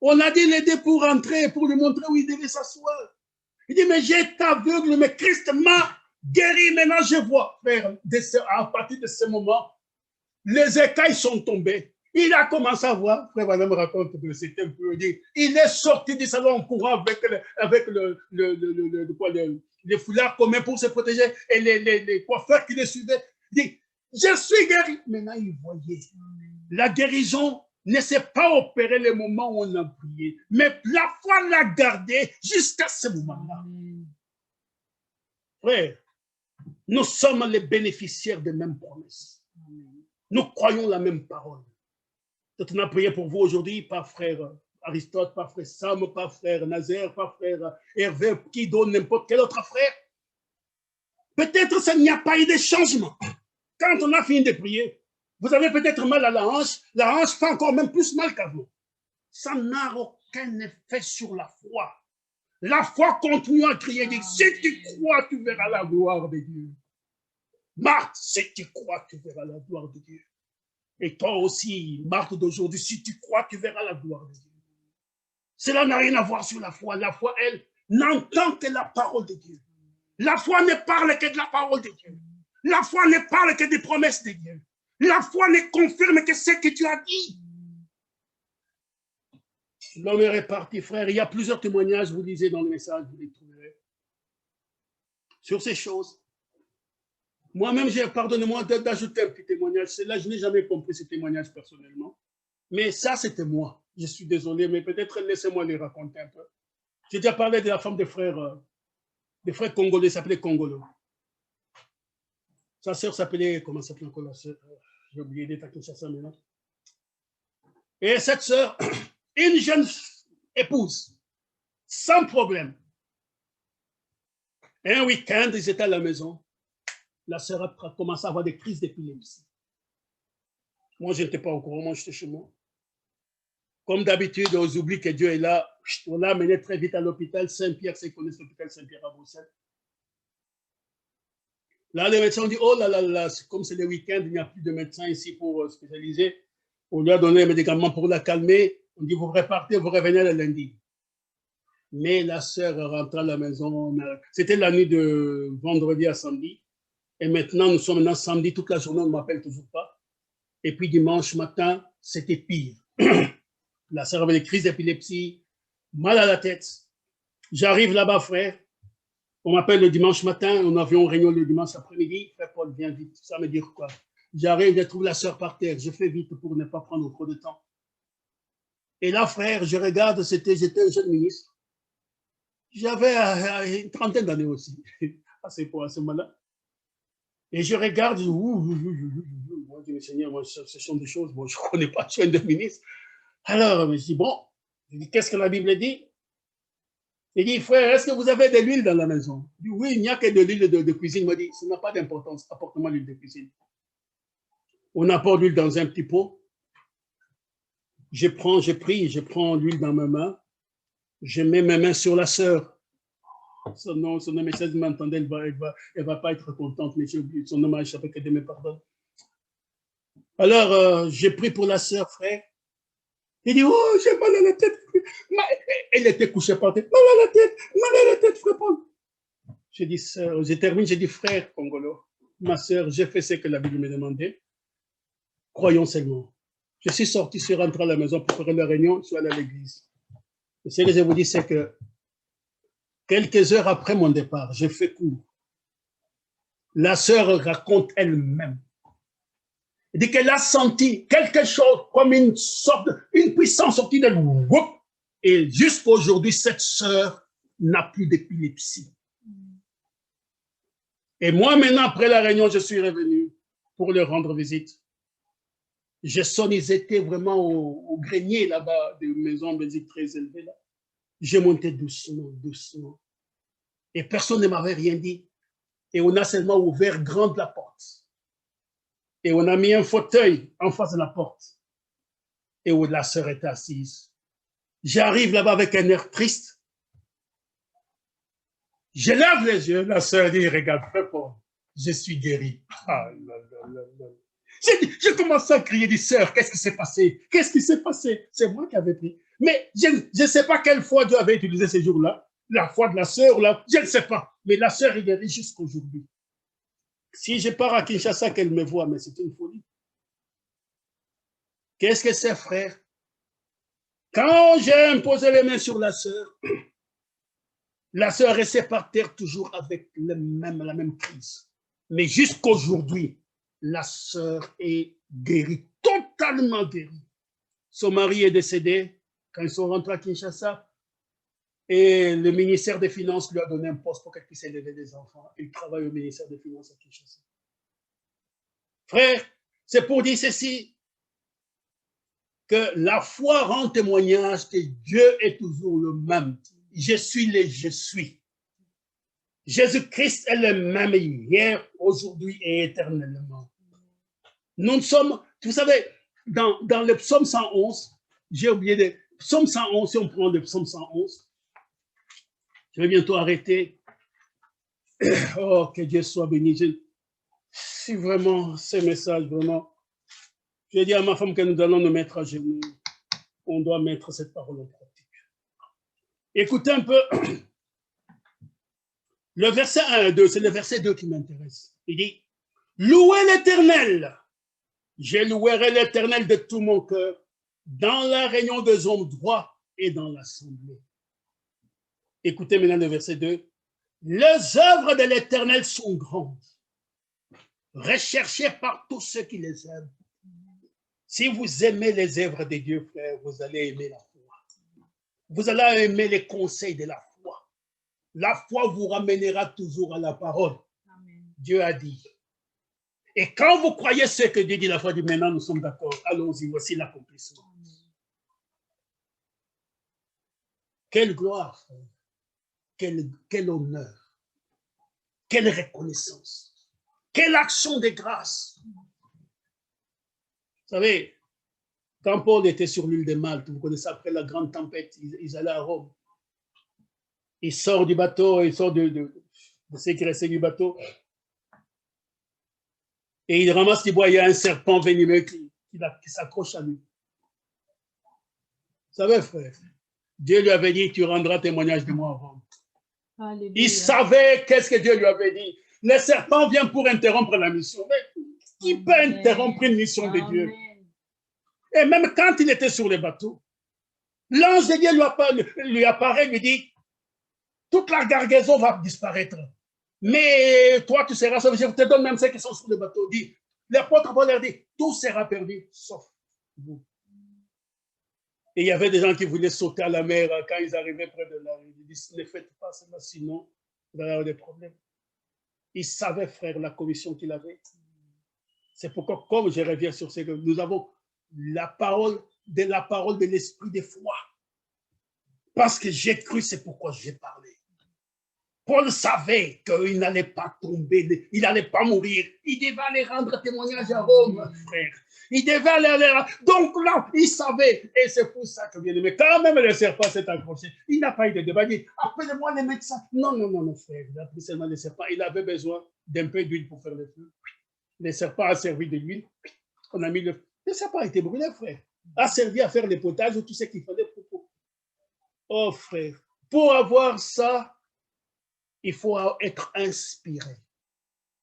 on a dit l'aider pour rentrer, pour lui montrer où il devait s'asseoir. Il dit, mais j'étais aveugle, mais Christ m'a Guéri, maintenant je vois, frère, à partir de ce moment, les écailles sont tombées. Il a commencé à voir, frère Madame me raconte que c'était un peu dit, il est sorti du salon en courant avec les foulards communs pour se protéger et les coiffeurs qui les suivaient. Il dit, je suis guéri. Maintenant, il voyait. La guérison ne s'est pas opérée le moment où on a prié, mais la foi l'a gardé jusqu'à ce moment-là. Frère, nous sommes les bénéficiaires des mêmes promesses. Nous croyons la même parole. On a prié pour vous aujourd'hui, pas frère Aristote, pas frère Sam, pas frère Nazaire, pas frère Hervé, qui donne n'importe quel autre frère. Peut-être qu'il n'y a pas eu de changement. Quand on a fini de prier, vous avez peut-être mal à la hanche fait encore même plus mal qu'avant. Ça n'a aucun effet sur la foi. La foi continue à crier, dit, si tu crois, tu verras la gloire de Dieu. Marthe, si tu crois, tu verras la gloire de Dieu. Et toi aussi, Marthe d'aujourd'hui, si tu crois, tu verras la gloire de Dieu. Cela n'a rien à voir sur la foi. La foi, elle, n'entend que la parole de Dieu. La foi ne parle que de la parole de Dieu. La foi ne parle que des promesses de Dieu. La foi ne confirme que ce que tu as dit. L'homme est reparti, frère. Il y a plusieurs témoignages, vous lisez dans le message, vous les trouverez. Sur ces choses. Moi-même, pardonnez-moi d'ajouter un petit témoignage. Là, je n'ai jamais compris ce témoignage personnellement. Mais ça, c'était moi. Je suis désolé, mais peut-être laissez-moi les raconter un peu. J'ai déjà parlé de la femme des frères congolais, s'appelait Congolo. Sa sœur s'appelait, comment s'appelait encore la sœur? J'ai oublié d'état que ça maintenant. Et cette sœur, une jeune épouse, sans problème. Et un week-end, ils étaient à la maison. La sœur a commencé à avoir des crises d'épilepsie. Moi, je n'étais pas au courant, moi, j'étais chez moi. Comme d'habitude, on oublie que Dieu est là. On l'a amené très vite à l'hôpital Saint-Pierre, c'est qu'on connaît l'hôpital Saint-Pierre à Bruxelles. Là, les médecins ont dit, oh là là là, comme c'est le week-end, il n'y a plus de médecins ici pour spécialiser. On lui a donné les médicaments pour la calmer. On dit, vous repartez, vous revenez le lundi. Mais la sœur rentre à la maison. C'était la nuit de vendredi à samedi. Et maintenant, nous sommes maintenant samedi, toute la journée, on ne m'appelle toujours pas. Et puis dimanche matin, c'était pire. La sœur avait des crises d'épilepsie, mal à la tête. J'arrive là-bas, frère. On m'appelle le dimanche matin, on avait une réunion le dimanche après-midi. Frère Paul, viens vite. Ça me dit quoi? J'arrive, je trouve la sœur par terre. Je fais vite pour ne pas prendre trop de temps. Et là, frère, je regarde, j'étais un jeune ministre. J'avais une trentaine d'années aussi. C'est pour ce moment-là. Et je regarde, moi je dis, Seigneur, moi, ce sont des choses, bon, je ne connais pas, je suis un ministre. Alors, je dis, bon, qu'est-ce que la Bible dit? Il dit, frère, est-ce que vous avez de l'huile dans la maison? Je dis, oui, il n'y a que de l'huile de cuisine. Il m'a dit, ça n'a pas d'importance, apporte-moi l'huile de cuisine. On apporte l'huile dans un petit pot. Je prends l'huile dans ma main. Je mets mes mains sur la sœur. Son nom, mais si elle m'entendait, elle va pas être contente, mais j'ai oublié son nom, je sais pas que Dieu me pardonne. Alors, j'ai pris pour la sœur, frère. Il dit, oh, j'ai mal à la tête. Elle était couchée par terre. Mal à la tête, frère Paul. J'ai dit, sœur, je termine, j'ai dit, frère Congolo, ma sœur, j'ai fait ce que la Bible me demandait. Croyons seulement. Je suis sorti, je suis rentré à la maison pour faire la réunion, je suis allé à l'église. Et ce que je vous dis, c'est que quelques heures après mon départ, j'ai fait court. La sœur raconte elle-même. Elle dit qu'elle a senti quelque chose comme une puissance sortie d'elle. Et jusqu'à aujourd'hui, cette sœur n'a plus d'épilepsie. Et moi, maintenant, après la réunion, je suis revenu pour leur rendre visite. Je sonne, ils étaient vraiment au grenier là-bas, des maisons de visite très élevées là. J'ai monté doucement, doucement. Et personne ne m'avait rien dit. Et on a seulement ouvert grande la porte. Et on a mis un fauteuil en face de la porte. Et où la sœur était assise. J'arrive là-bas avec un air triste. Je lève les yeux. La sœur dit, regarde, frère Paul, je suis guéri. Ah, là, là, là, là. J'ai commencé à crier, dit, sœur, qu'est-ce qui s'est passé? Qu'est-ce qui s'est passé? C'est moi qui avais pris. Mais je ne sais pas quelle foi Dieu avait utilisé ces jours-là. La foi de la sœur, là, je ne sais pas. Mais la sœur est guérie jusqu'aujourd'hui. Si je pars à Kinshasa, qu'elle me voit, mais c'est une folie. Qu'est-ce que c'est, frère? Quand j'ai imposé les mains sur la sœur restait par terre toujours avec la même crise. Mais jusqu'aujourd'hui, la sœur est guérie, totalement guérie. Son mari est décédé quand ils sont rentrés à Kinshasa et le ministère des Finances lui a donné un poste pour qu'elle puisse élever des enfants. Il travaille au ministère des Finances à Kinshasa. Frère, c'est pour dire ceci, que la foi rend témoignage que Dieu est toujours le même. Je suis le je suis. Jésus-Christ est le même hier, aujourd'hui et éternellement. Nous sommes, vous savez, dans le psaume 111, j'ai oublié de... Psaume 111, si on prend le psaume 111, je vais bientôt arrêter. Oh, que Dieu soit béni. Si vraiment, ces messages, vraiment, je dis à ma femme que nous allons nous mettre à genoux. On doit mettre cette parole en pratique. Écoutez un peu. Le verset 1 et 2, c'est le verset 2 qui m'intéresse. Il dit, louez l'Éternel. Je louerai l'Éternel de tout mon cœur dans la réunion des hommes droits et dans l'assemblée. Écoutez maintenant le verset 2. Les œuvres de l'Éternel sont grandes, recherchées par tous ceux qui les aiment. Si vous aimez les œuvres de Dieu, frère, vous allez aimer la foi. Vous allez aimer les conseils de la foi. La foi vous ramènera toujours à la parole. Amen. Dieu a dit. Et quand vous croyez ce que Dieu dit, la foi dit, maintenant nous sommes d'accord. Allons-y, voici l'accomplissement. Quelle gloire, frère. Quel honneur. Quelle reconnaissance. Quelle action de grâce. Vous savez, quand Paul était sur l'île de Malte, vous connaissez, après la grande tempête, ils allaient à Rome. Il sort du bateau, il sort de ce qui restait du bateau. Et il ramasse du bois, il y a un serpent venimeux qui s'accroche à lui. Vous savez, frère, Dieu lui avait dit, tu rendras témoignage de moi à Rome. Alléluia. Il savait qu'est-ce que Dieu lui avait dit. Le serpent vient pour interrompre la mission. Mais qui peut interrompre une mission de Dieu? Et même quand il était sur le bateau, l'ange de Dieu lui apparaît, lui dit, toute la cargaison va disparaître. Mais toi, tu seras sauvé. Je te donne même ceux qui sont sur le bateau. Dit, l'apôtre Paul leur dit, tout sera perdu, sauf vous. Et il y avait des gens qui voulaient sauter à la mer quand ils arrivaient près de la rive. Ils disent, ne faites pas cela, sinon vous allez avoir des problèmes. Il savait, frère, la commission qu'il avait. C'est pourquoi, comme je reviens sur ce que nous avons la parole de l'esprit de foi. Parce que j'ai cru, c'est pourquoi j'ai parlé. Paul savait qu'il n'allait pas tomber, il n'allait pas mourir. Il devait aller rendre témoignage à Rome, frère. Il devait aller. Donc là, il savait. Et c'est pour ça que bien aimé, quand même le serpent s'est accroché. Il n'a pas eu de débat. Il dit, appelez-moi les médecins. Non, frère. Il a pris seulement le serpent. Il avait besoin d'un peu d'huile pour faire le feu. Le serpent a servi de l'huile. On a mis le feu. Le serpent a été brûlé, frère. A servi à faire les potages, tout ce qu'il fallait pour. Oh, frère. Pour avoir ça, il faut être inspiré.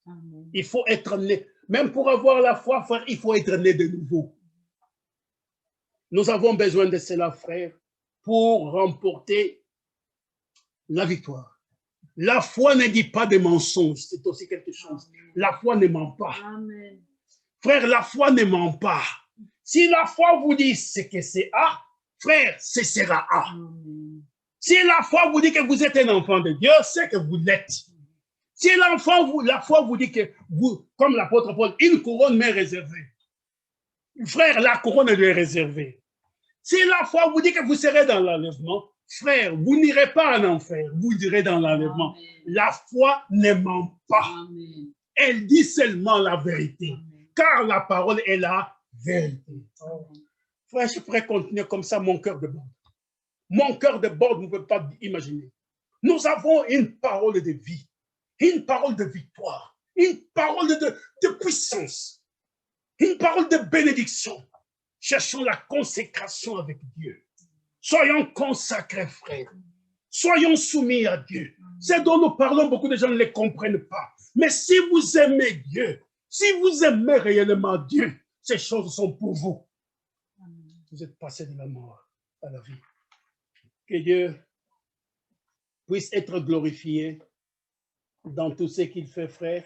Amen. Il faut être né. Même pour avoir la foi, frère, il faut être né de nouveau. Nous avons besoin de cela, frère, pour remporter la victoire. La foi ne dit pas de mensonges, c'est aussi quelque chose. Amen. La foi ne ment pas. Amen. Frère, la foi ne ment pas. Si la foi vous dit ce que c'est A, frère, ce sera A. Amen. Si la foi vous dit que vous êtes un enfant de Dieu, c'est que vous l'êtes. Si la foi vous dit que vous, comme l'apôtre Paul, une couronne m'est réservée. Frère, la couronne lui est réservée. Si la foi vous dit que vous serez dans l'enlèvement, frère, vous n'irez pas en enfer, vous irez dans l'enlèvement. La foi ne ment pas. Amen. Elle dit seulement la vérité. Amen. Car la parole est la vérité. Amen. Frère, je pourrais continuer comme ça, mon cœur déborde. Mon cœur déborde, vous ne pouvez pas imaginer. Nous avons une parole de vie, une parole de victoire, une parole de puissance, une parole de bénédiction. Cherchons la consécration avec Dieu. Soyons consacrés, frères. Soyons soumis à Dieu. Ce dont nous parlons, beaucoup de gens ne les comprennent pas. Mais si vous aimez Dieu, si vous aimez réellement Dieu, ces choses sont pour vous. Vous êtes passé de la mort à la vie. Que Dieu puisse être glorifié dans tout ce qu'il fait, frère,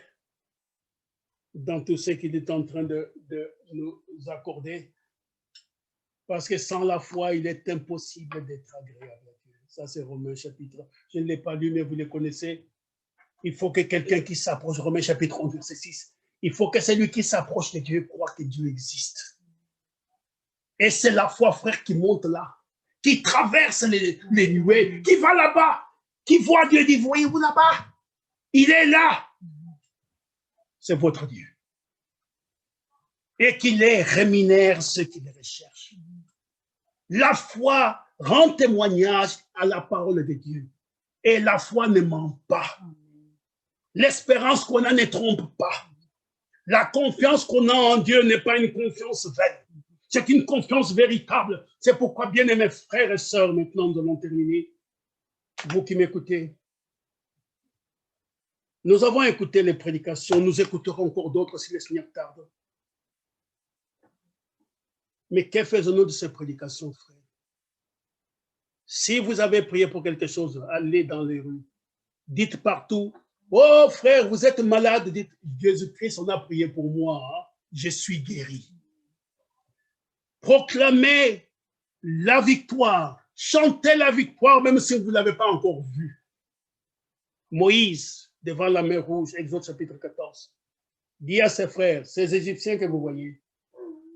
dans tout ce qu'il est en train de nous accorder. Parce que sans la foi, il est impossible d'être agréable à Dieu. Ça, c'est Romains chapitre. Je ne l'ai pas lu, mais vous le connaissez. Il faut que quelqu'un qui s'approche, Romains chapitre 11, verset 6, il faut que celui qui s'approche de Dieu croit que Dieu existe. Et c'est la foi, frère, qui monte là, qui traverse les nuées, qui va là-bas, qui voit Dieu, dit, voyez-vous là-bas? Il est là. C'est votre Dieu. Et qu'il les rémunère ceux qui les recherchent. La foi rend témoignage à la parole de Dieu. Et la foi ne ment pas. L'espérance qu'on a ne trompe pas. La confiance qu'on a en Dieu n'est pas une confiance vaine. C'est une confiance véritable. C'est pourquoi, bien aimés frères et sœurs, maintenant nous allons terminer. Vous qui m'écoutez, nous avons écouté les prédications, nous écouterons encore d'autres si le Seigneur tarde. Mais que faisons-nous de ces prédications, frères? Si vous avez prié pour quelque chose, allez dans les rues. Dites partout, oh frère, vous êtes malade, dites, Jésus-Christ, on a prié pour moi, hein? Je suis guéri. Proclamez la victoire, chantez la victoire, même si vous ne l'avez pas encore vue. Moïse, devant la mer Rouge, Exode chapitre 14, dit à ses frères, ces Égyptiens que vous voyez,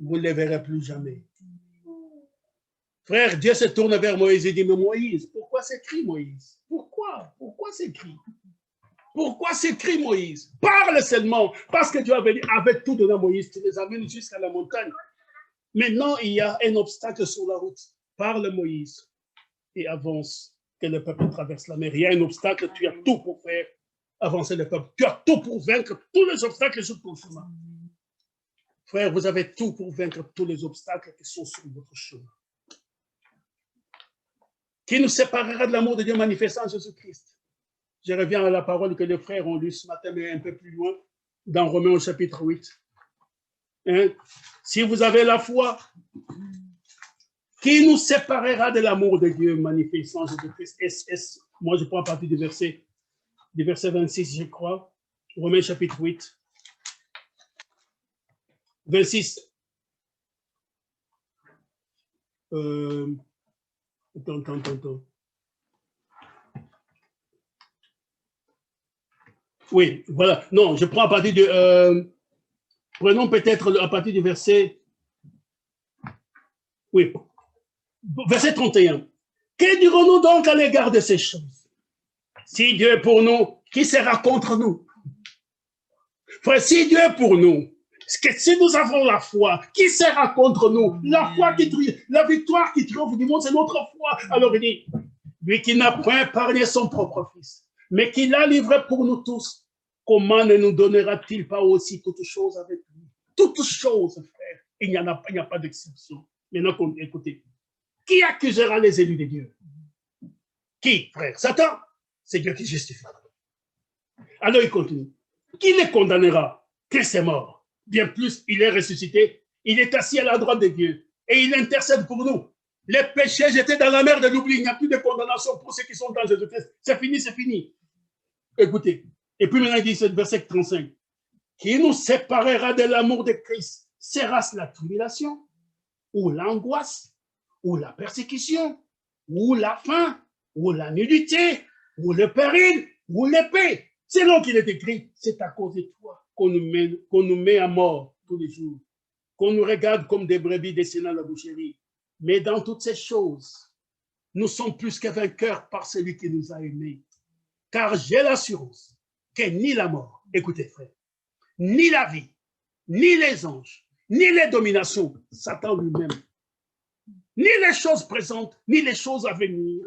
vous ne les verrez plus jamais. Frère, Dieu se tourne vers Moïse et dit, mais Moïse, pourquoi s'écrit Moïse? Pourquoi? Pourquoi s'écrit? Pourquoi s'écrit Moïse? Parle seulement, parce que Dieu avait tout donné à Moïse, tu les amènes jusqu'à la montagne. Maintenant, il y a un obstacle sur la route. Parle Moïse et avance, que le peuple traverse la mer. Il y a un obstacle, tu as tout pour faire avancer le peuple. Tu as tout pour vaincre tous les obstacles sur ton chemin. Frère, vous avez tout pour vaincre tous les obstacles qui sont sur votre chemin. Qui nous séparera de l'amour de Dieu manifesté en Jésus-Christ? Je reviens à la parole que les frères ont lue ce matin, mais un peu plus loin, dans Romains au chapitre 8. Hein? Si vous avez la foi, qui nous séparera de l'amour de Dieu manifesté en Jésus-Christ? Moi, je prends à partir du verset 26, je crois. Romains chapitre 8. 26. Attends. Oui, voilà. Non, je prends à partir de... prenons peut-être à partir du verset... Oui. Verset 31. Que dirons-nous donc à l'égard de ces choses? Si Dieu est pour nous, qui sera contre nous? Frère, si Dieu est pour nous, si nous avons la foi, qui sera contre nous? La foi qui triomphe, la victoire qui triomphe du monde, c'est notre foi. Alors il dit, lui qui n'a point épargné son propre fils, mais qui l'a livré pour nous tous, comment ne nous donnera-t-il pas aussi toutes choses avec lui? Toutes choses, frère. Il n'y a pas d'exception. Maintenant, écoutez, qui accusera les élus de Dieu? Qui, frère? Satan? C'est Dieu qui justifie. Alors il continue. Qui les condamnera? Christ est mort. Bien plus, il est ressuscité. Il est assis à la droite de Dieu. Et il intercède pour nous. Les péchés jetés dans la mer de l'oubli. Il n'y a plus de condamnation pour ceux qui sont dans Jésus-Christ. C'est fini, c'est fini. Écoutez. Et puis maintenant, il dit, verset 35. Qui nous séparera de l'amour de Christ? Sera-ce la tribulation? Ou l'angoisse? Ou la persécution? Ou la faim? Ou la nudité? Ou le péril? Ou l'épée? C'est là qu'il est écrit, c'est à cause de toi qu'on nous met à mort tous les jours, qu'on nous regarde comme des brebis dessinant la boucherie. Mais dans toutes ces choses, nous sommes plus que vainqueurs par celui qui nous a aimés. Car j'ai l'assurance que ni la mort, écoutez frère, ni la vie, ni les anges, ni les dominations, Satan lui-même, ni les choses présentes, ni les choses à venir,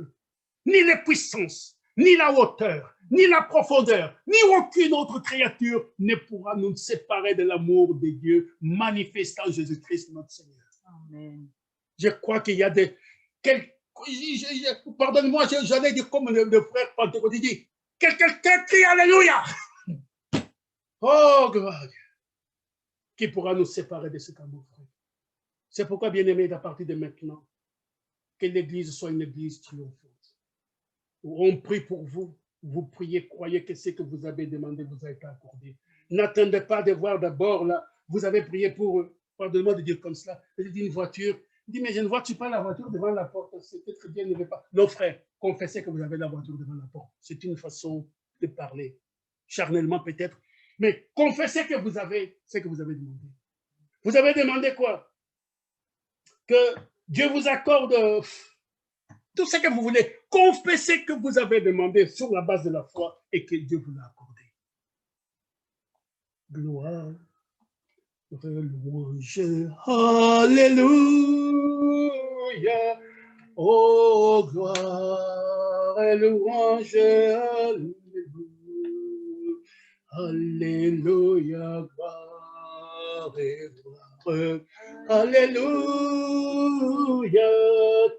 ni les puissances, ni la hauteur, ni la profondeur, ni aucune autre créature ne pourra nous séparer de l'amour de Dieu manifestant Jésus-Christ notre Seigneur. Amen. Je crois qu'il y a pardonne-moi, j'allais dire comme le frère Pentecôte, il dit, quelqu'un crie Alléluia. Oh, gloire à Dieu. Qui pourra nous séparer de cet amour, frère? C'est pourquoi, bien-aimés, à partir de maintenant, que l'Église soit une Église triomphante. On prie pour vous. Vous priez, croyez que ce que vous avez demandé vous a été accordé. N'attendez pas de voir d'abord, là, vous avez prié pour, pardonnez-moi de dire comme cela, vous dit une voiture. Il dit, mais je ne vois-tu pas la voiture devant la porte? C'est peut-être bien, ne veut pas. Non, frère, confessez que vous avez la voiture devant la porte. C'est une façon de parler, charnellement peut-être, mais confessez que vous avez ce que vous avez demandé. Vous avez demandé quoi? Que Dieu vous accorde tout ce que vous voulez. Confessez que vous avez demandé sur la base de la foi et que Dieu vous l'a accordé. Gloire, louange, alléluia. Oh, gloire et louange, alléluia. Alléluia, gloire et gloire. Alléluia,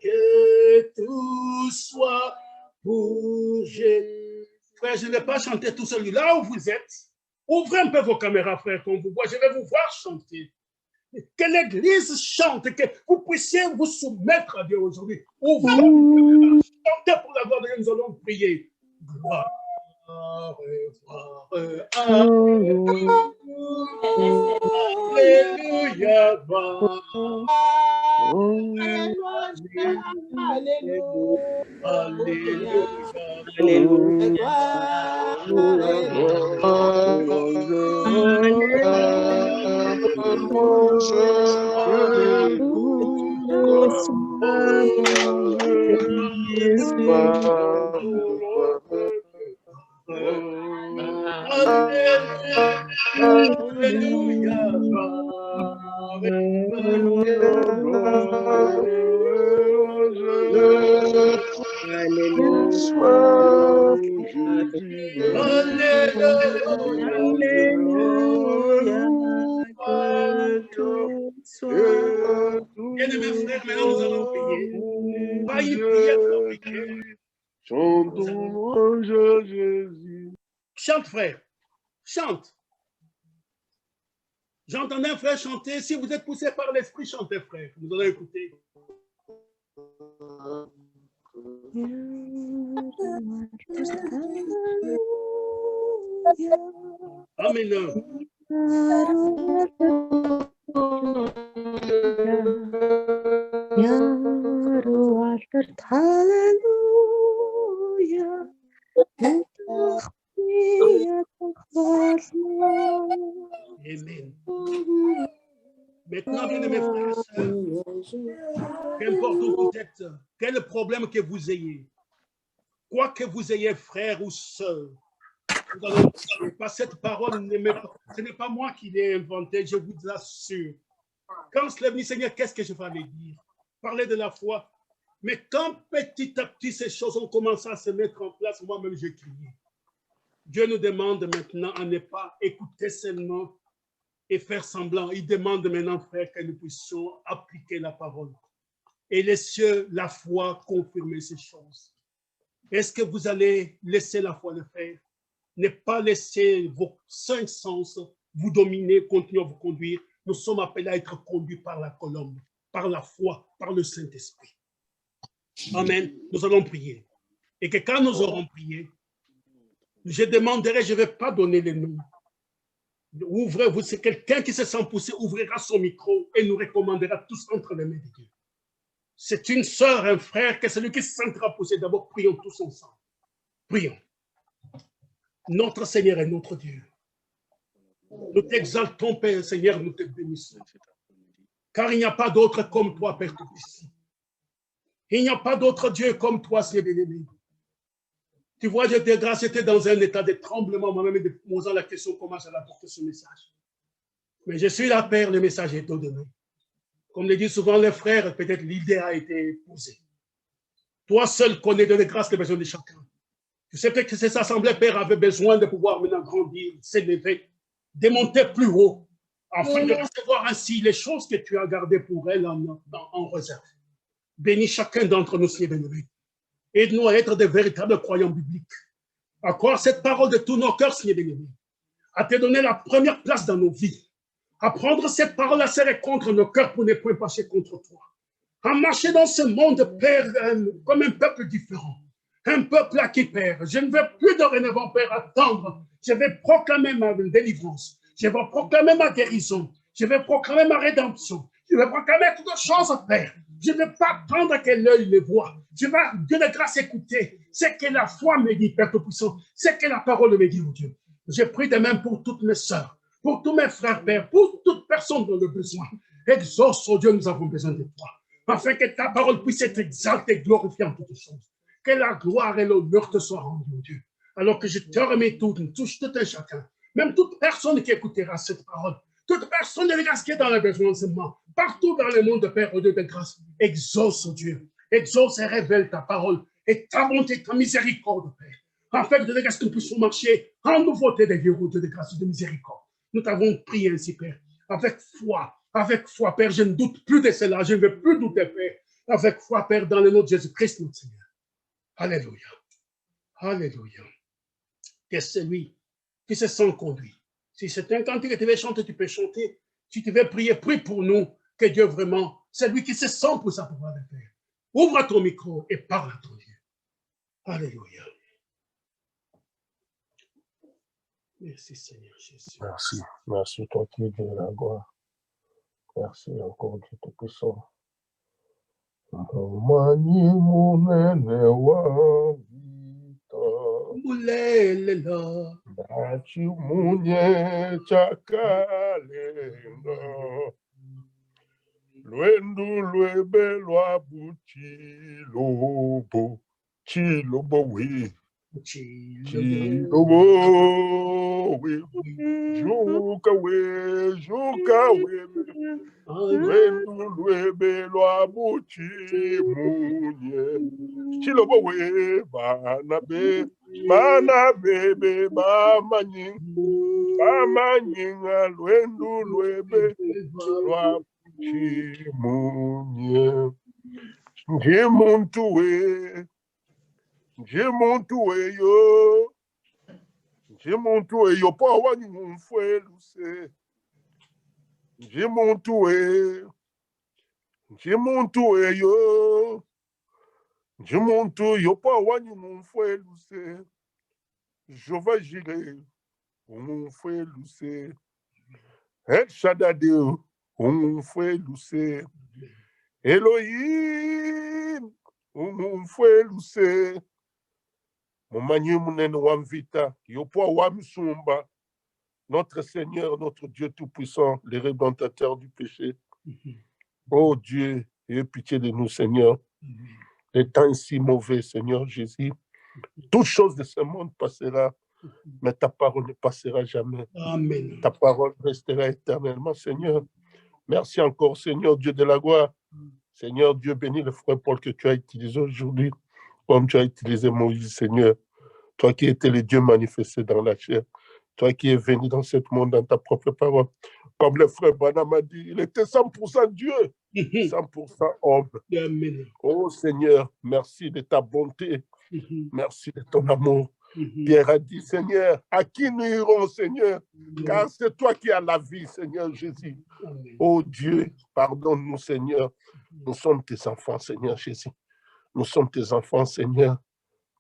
que tout soit pour Jésus. Frère, je ne vais pas chanter tout seul. Là où vous êtes, ouvrez un peu vos caméras, frère, qu'on vous voit. Je vais vous voir chanter. Que l'Église chante, que vous puissiez vous soumettre à Dieu aujourd'hui. Ouvrez vos caméras, chantez pour la gloire de Dieu, nous allons prier. Gloire. Alléluia, bien-aimés frères, maintenant nous allons prier. Pas une prière compliquée. Chantons Jésus. Chante, frère. Chante. J'entendais un frère chanter. Si vous êtes poussé par l'esprit, chantez, frère. Nous allons écouter. Amen. Amen. Maintenant, bien-aimés frères et sœurs, qu'importe où vous êtes, quel problème que vous ayez, quoi que vous ayez, frère ou sœur, pas cette parole, ce n'est pas moi qui l'ai inventée, je vous assure. Quand je l'ai dit, Seigneur, qu'est-ce que je vais aller dire? Parler de la foi. Mais quand petit à petit ces choses ont commencé à se mettre en place, moi-même j'ai crié. Dieu nous demande maintenant à ne pas écouter seulement et faire semblant. Il demande maintenant, frère, que nous puissions appliquer la parole. Et les cieux, la foi, confirmer ces choses. Est-ce que vous allez laisser la foi le faire? Ne pas laisser vos 5 sens vous dominer, continuer à vous conduire. Nous sommes appelés à être conduits par la colonne, par la foi, par le Saint-Esprit. Amen. Nous allons prier. Et que quand nous aurons prié, je demanderai, je ne vais pas donner les noms. Ouvrez, vous, c'est quelqu'un qui se sent poussé, ouvrira son micro et nous recommandera tous entre les mains de Dieu. C'est une sœur, un frère, que celui qui se sentira poussé. D'abord, prions tous ensemble. Prions. Notre Seigneur et notre Dieu. Nous t'exaltons, Père, Seigneur, nous te bénissons. Car il n'y a pas d'autre comme toi, Père Tout-Puissant. Il n'y a pas d'autre Dieu comme toi, Seigneur bien-aimé. Tu vois, je te grâce, j'étais dans un état de tremblement, moi-même, de posant la question comment j'allais apporter ce message. Mais je suis là, Père, le message est donné. Comme le disent souvent les frères, peut-être l'idée a été posée. Toi seul connais de grâce les besoins de chacun. Tu sais peut-être que cette assemblée, Père, avait besoin de pouvoir maintenant grandir, s'élever, de monter plus haut, afin de recevoir ainsi les choses que tu as gardées pour elle en réserve. Bénis chacun d'entre nous, Seigneur bien-aimé. Aide-nous à être de véritables croyants bibliques. À croire cette parole de tous nos cœurs, Seigneur bien-aimé. À te donner la première place dans nos vies. À prendre cette parole à serrer contre nos cœurs pour ne point passer contre toi. À marcher dans ce monde, Père, comme un peuple différent. Un peuple à qui, Père, je ne veux plus dorénavant, Père, attendre. Je vais proclamer ma délivrance. Je vais proclamer ma guérison. Je vais proclamer ma rédemption. Je vais proclamer toutes choses, Père. Je ne vais pas attendre que l'œil les voie. Je vais, Dieu de grâce, écouter ce que la foi me dit, Père Tout-Puissant. Ce que la parole me dit, mon Dieu. Je prie de même pour toutes mes sœurs, pour tous mes frères, Père, pour toute personne dans le besoin. Exauce, oh Dieu, nous avons besoin de toi. Afin que ta parole puisse être exaltée et glorifiée en toutes choses. Que la gloire et l'honneur te soient rendus, mon Dieu. Alors que je te remets tout, touche tout un chacun. Même toute personne qui écoutera cette parole. Toute personne de grâce qui est dans le besoin seulement. Partout dans le monde, Père, au Dieu de grâce. Exauce, oh Dieu. Exauce et révèle ta parole. Et ta bonté, ta miséricorde, Père. Afin que de grâce que nous puissions marcher en nouveauté de Dieu, de grâce et de miséricorde. Nous t'avons prié ainsi, Père. Avec foi, Père, je ne doute plus de cela. Je ne veux plus douter, Père. Avec foi, Père, dans le nom de Jésus-Christ, notre Seigneur. Alléluia. Alléluia. Que celui qui se sent conduit. Si c'est un cantique que tu veux chanter, tu peux chanter. Si tu veux prier, prie pour nous. Que Dieu vraiment, celui qui se sent pour ça pouvoir le faire. Ouvre ton micro et parle à ton Dieu. Alléluia. Merci Seigneur Jésus. Merci. Merci toi qui es Dieu de la gloire. Merci encore Dieu Tout-Puissant. Mani munene wa vita. Mulelela. Nachi munye chakalenga. Lwendu lwebe lwa buchilobo. Chilobo we. Chilobo we. Juka we. Lwendu lwebe lwa buchimunye. Chilobo we. Bana bebe bamanyinga lwendu lwebe lwa buchimunye. Njimuntu we yo pa wani mfwe luse. Njimuntu yo pa wani mfwe luse. Jova jire mfwe luse. El Shaddai mfwe luse. Elohim mfwe luse. Momanyi munene wamvita yopo wamsumba. Notre Seigneur, notre Dieu Tout-Puissant, le rédempteur du péché. Oh Dieu, aie pitié de nous, Seigneur. Les temps est si mauvais, Seigneur Jésus. Toute chose de ce monde passera, mais ta parole ne passera jamais. Amen. Ta parole restera éternellement, Seigneur. Merci encore, Seigneur Dieu de la gloire. Seigneur Dieu, bénis le frère Paul que tu as utilisé aujourd'hui, comme tu as utilisé Moïse, Seigneur. Toi qui étais le Dieu manifesté dans la chair. Toi qui es venu dans ce monde dans ta propre parole. Comme le frère Branham a dit, il était 100% Dieu, 100% homme. Amen. Oh Seigneur, merci de ta bonté. Merci de ton amour. Pierre a dit, Seigneur, à qui nous irons, Seigneur? Car c'est toi qui as la vie, Seigneur Jésus. Oh Dieu, pardonne-nous, Seigneur. Nous sommes tes enfants, Seigneur Jésus. Nous sommes tes enfants, Seigneur.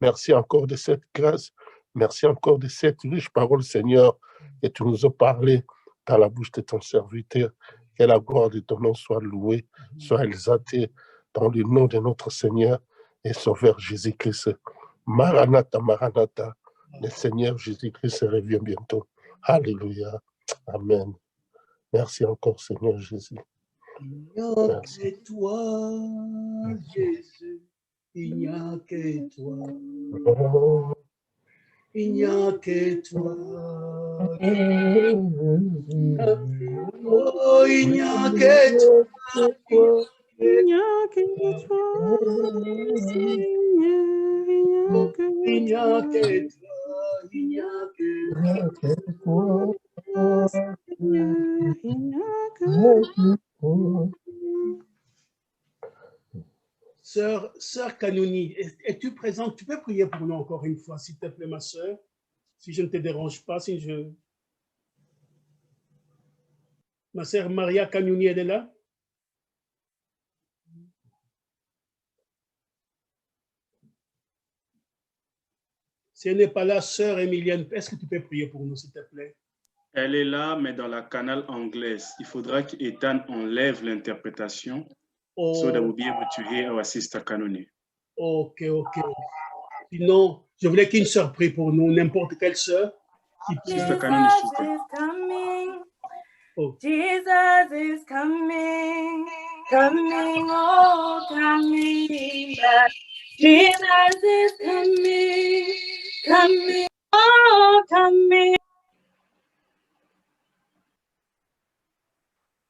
Merci encore de cette grâce. Merci encore de cette riche parole, Seigneur, que tu nous as parlé dans la bouche de ton serviteur. Que la gloire de ton nom soit louée, soit exaltée dans le nom de notre Seigneur et Sauveur Jésus-Christ. Maranatha, Maranatha. Le Seigneur Jésus-Christ revient bientôt. Alléluia. Amen. Merci encore, Seigneur Jésus. Il n'y a que toi, Jésus. Il n'y a que toi. Il n'y a que toi. Oh, il n'y a que toi. Il n'y a que toi, Seigneur. Il n'y a que toi. Il n'y a que toi. Il n'y a que toi. Sœur Kanouni, es-tu présente? Tu peux prier pour nous encore une fois, s'il te plaît, ma sœur, si je ne te dérange pas, si je... Ma sœur Maria Kanouni, elle est là? Si elle n'est pas là, sœur Emilienne, est-ce que tu peux prier pour nous, s'il te plaît? Elle est là, mais dans la canal anglaise. Il faudra qu'Ethan enlève l'interprétation so that we'll be able to hear our sister Kanoni. Ok. Sinon, je voulais qu'une sœur prie pour nous, n'importe quelle sœur. Sister Kanoni, s'il vous plaît. Jesus is coming. Oh. Jesus is coming. Coming, oh, coming back. Jesus is coming. Coming, oh, coming.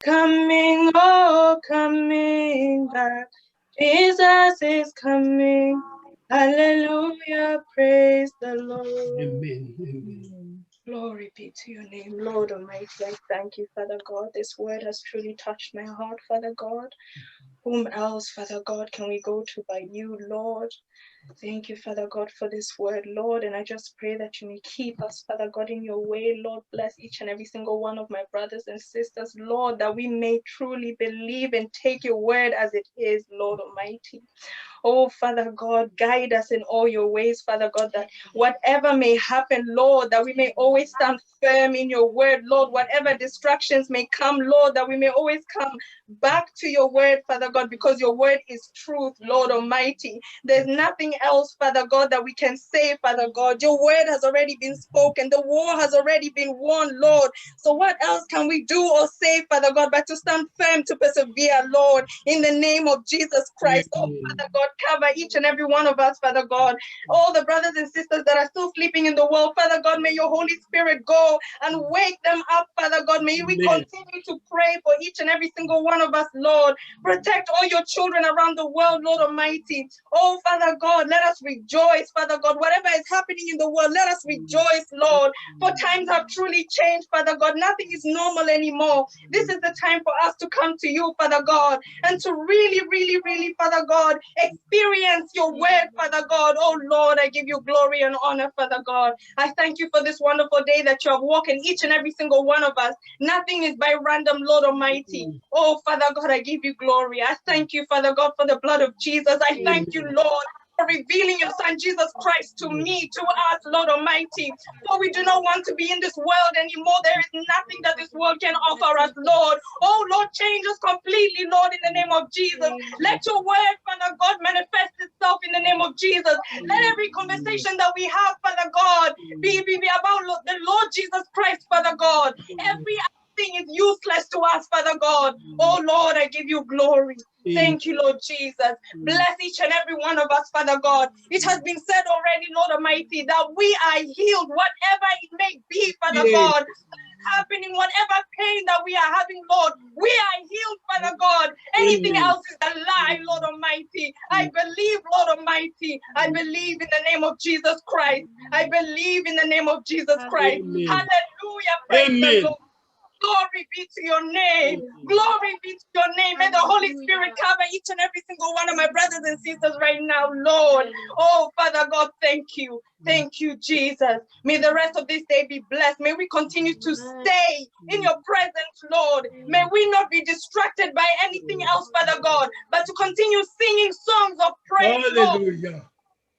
Coming, oh, coming back. Jesus is coming. Hallelujah, praise the Lord. Amen. Glory be to your name, Lord Almighty. I thank you, Father God. This word has truly touched my heart, Father God. Whom else, Father God, can we go to but you, Lord? Thank you, Father God, for this word, Lord. And I just pray that you may keep us, Father God, in your way. Lord, bless each and every single one of my brothers and sisters, Lord, that we may truly believe and take your word as it is, Lord Almighty. Oh, Father God, guide us in all your ways, Father God, that whatever may happen, Lord, that we may always stand firm in your word, Lord, whatever distractions may come, Lord, that we may always come back to your word, Father God, because your word is truth, Lord Almighty. There's nothing else, Father God, that we can say, Father God. Your word has already been spoken. The war has already been won, Lord. So what else can we do or say, Father God, but to stand firm, to persevere, Lord, in the name of Jesus Christ. Oh, Father God, cover each and every one of us, Father God. All the brothers and sisters that are still sleeping in the world, Father God, may your Holy Spirit go and wake them up, Father God. May we continue to pray for each and every single one of us, Lord. Protect all your children around the world, Lord Almighty. Oh, Father God, let us rejoice, Father God. Whatever is happening in the world, let us rejoice, Lord. For times have truly changed, Father God. Nothing is normal anymore. This is the time for us to come to you, Father God, and to really, Father God, experience your word, Father God. Oh, Lord, I give you glory and honor, Father God. I thank you for this wonderful day that you have walked in each and every single one of us. Nothing is by random, Lord Almighty. Oh, Father God, I give you glory. I thank you, Father God, for the blood of Jesus. I thank you, Lord, for revealing your Son Jesus Christ to me, to us, Lord Almighty. For we do not want to be in this world anymore. There is nothing that this world can offer us, Lord. Oh, Lord, change us completely, Lord, in the name of Jesus. Let your word, Father God, manifest itself in the name of Jesus. Let every conversation that we have, Father God, be about the Lord Jesus Christ, Father God. Every thing is useless to us, Father God. Oh, Lord, I give you glory. Thank you, Lord Jesus. Bless each and every one of us, Father God. It has been said already, Lord Almighty, that we are healed, whatever it may be, Father God. Happening, whatever pain that we are having, Lord, we are healed, Father God. Anything else is a lie, Lord Almighty. I believe, Lord Almighty. I believe in the name of Jesus Christ. I believe in the name of Jesus Christ. Hallelujah. Praise the Lord. Glory be to your name. Glory be to your name. May the Holy Spirit cover each and every single one of my brothers and sisters right now, Lord. Oh, Father God, thank you. Thank you, Jesus. May the rest of this day be blessed. May we continue to stay in your presence, Lord. May we not be distracted by anything else, Father God, but to continue singing songs of praise, Lord.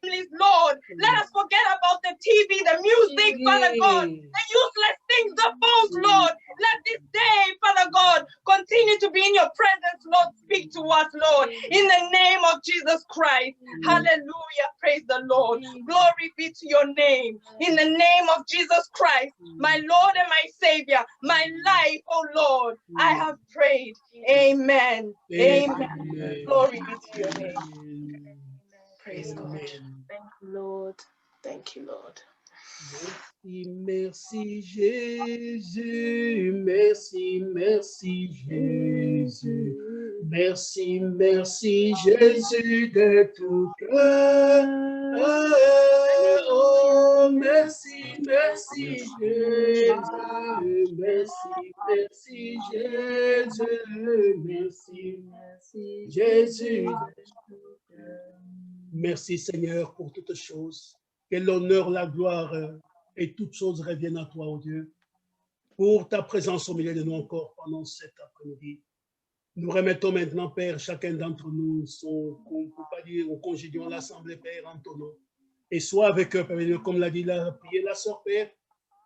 Lord, let us forget about the TV, the music, Father God, the useless things, the phones, Lord. Let this day, Father God, continue to be in your presence, Lord. Speak to us, Lord, in the name of Jesus Christ. Hallelujah. Praise the Lord. Glory be to your name. In the name of Jesus Christ, my Lord and my Savior, my life, oh Lord, I have prayed. Amen. Amen. Glory be to your name. Praise God. Thank you, Lord. Thank you, Lord. Merci Jésus, merci Jésus, merci Jésus de tout cœur. Oh, merci Jésus, merci Jésus, merci Jésus. Merci Seigneur pour toutes choses. Que l'honneur, la gloire et toutes choses reviennent à toi, oh Dieu, pour ta présence au milieu de nous encore pendant cet après-midi. Nous remettons maintenant, Père, chacun d'entre nous, nous congédions l'Assemblée, Père, en ton nom. Et sois avec eux, Père, comme l'a dit la prière, la sœur, Père,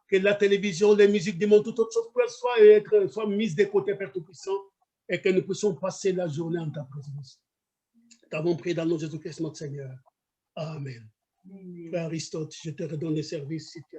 que la télévision, les musiques du monde, toutes autres choses soient mises de côté, Père Tout-Puissant, et que nous puissions passer la journée en ta présence. T'avons prié dans le nom de Jésus-Christ, notre Seigneur. Amen. Frère Aristote, je te redonne les services si tu as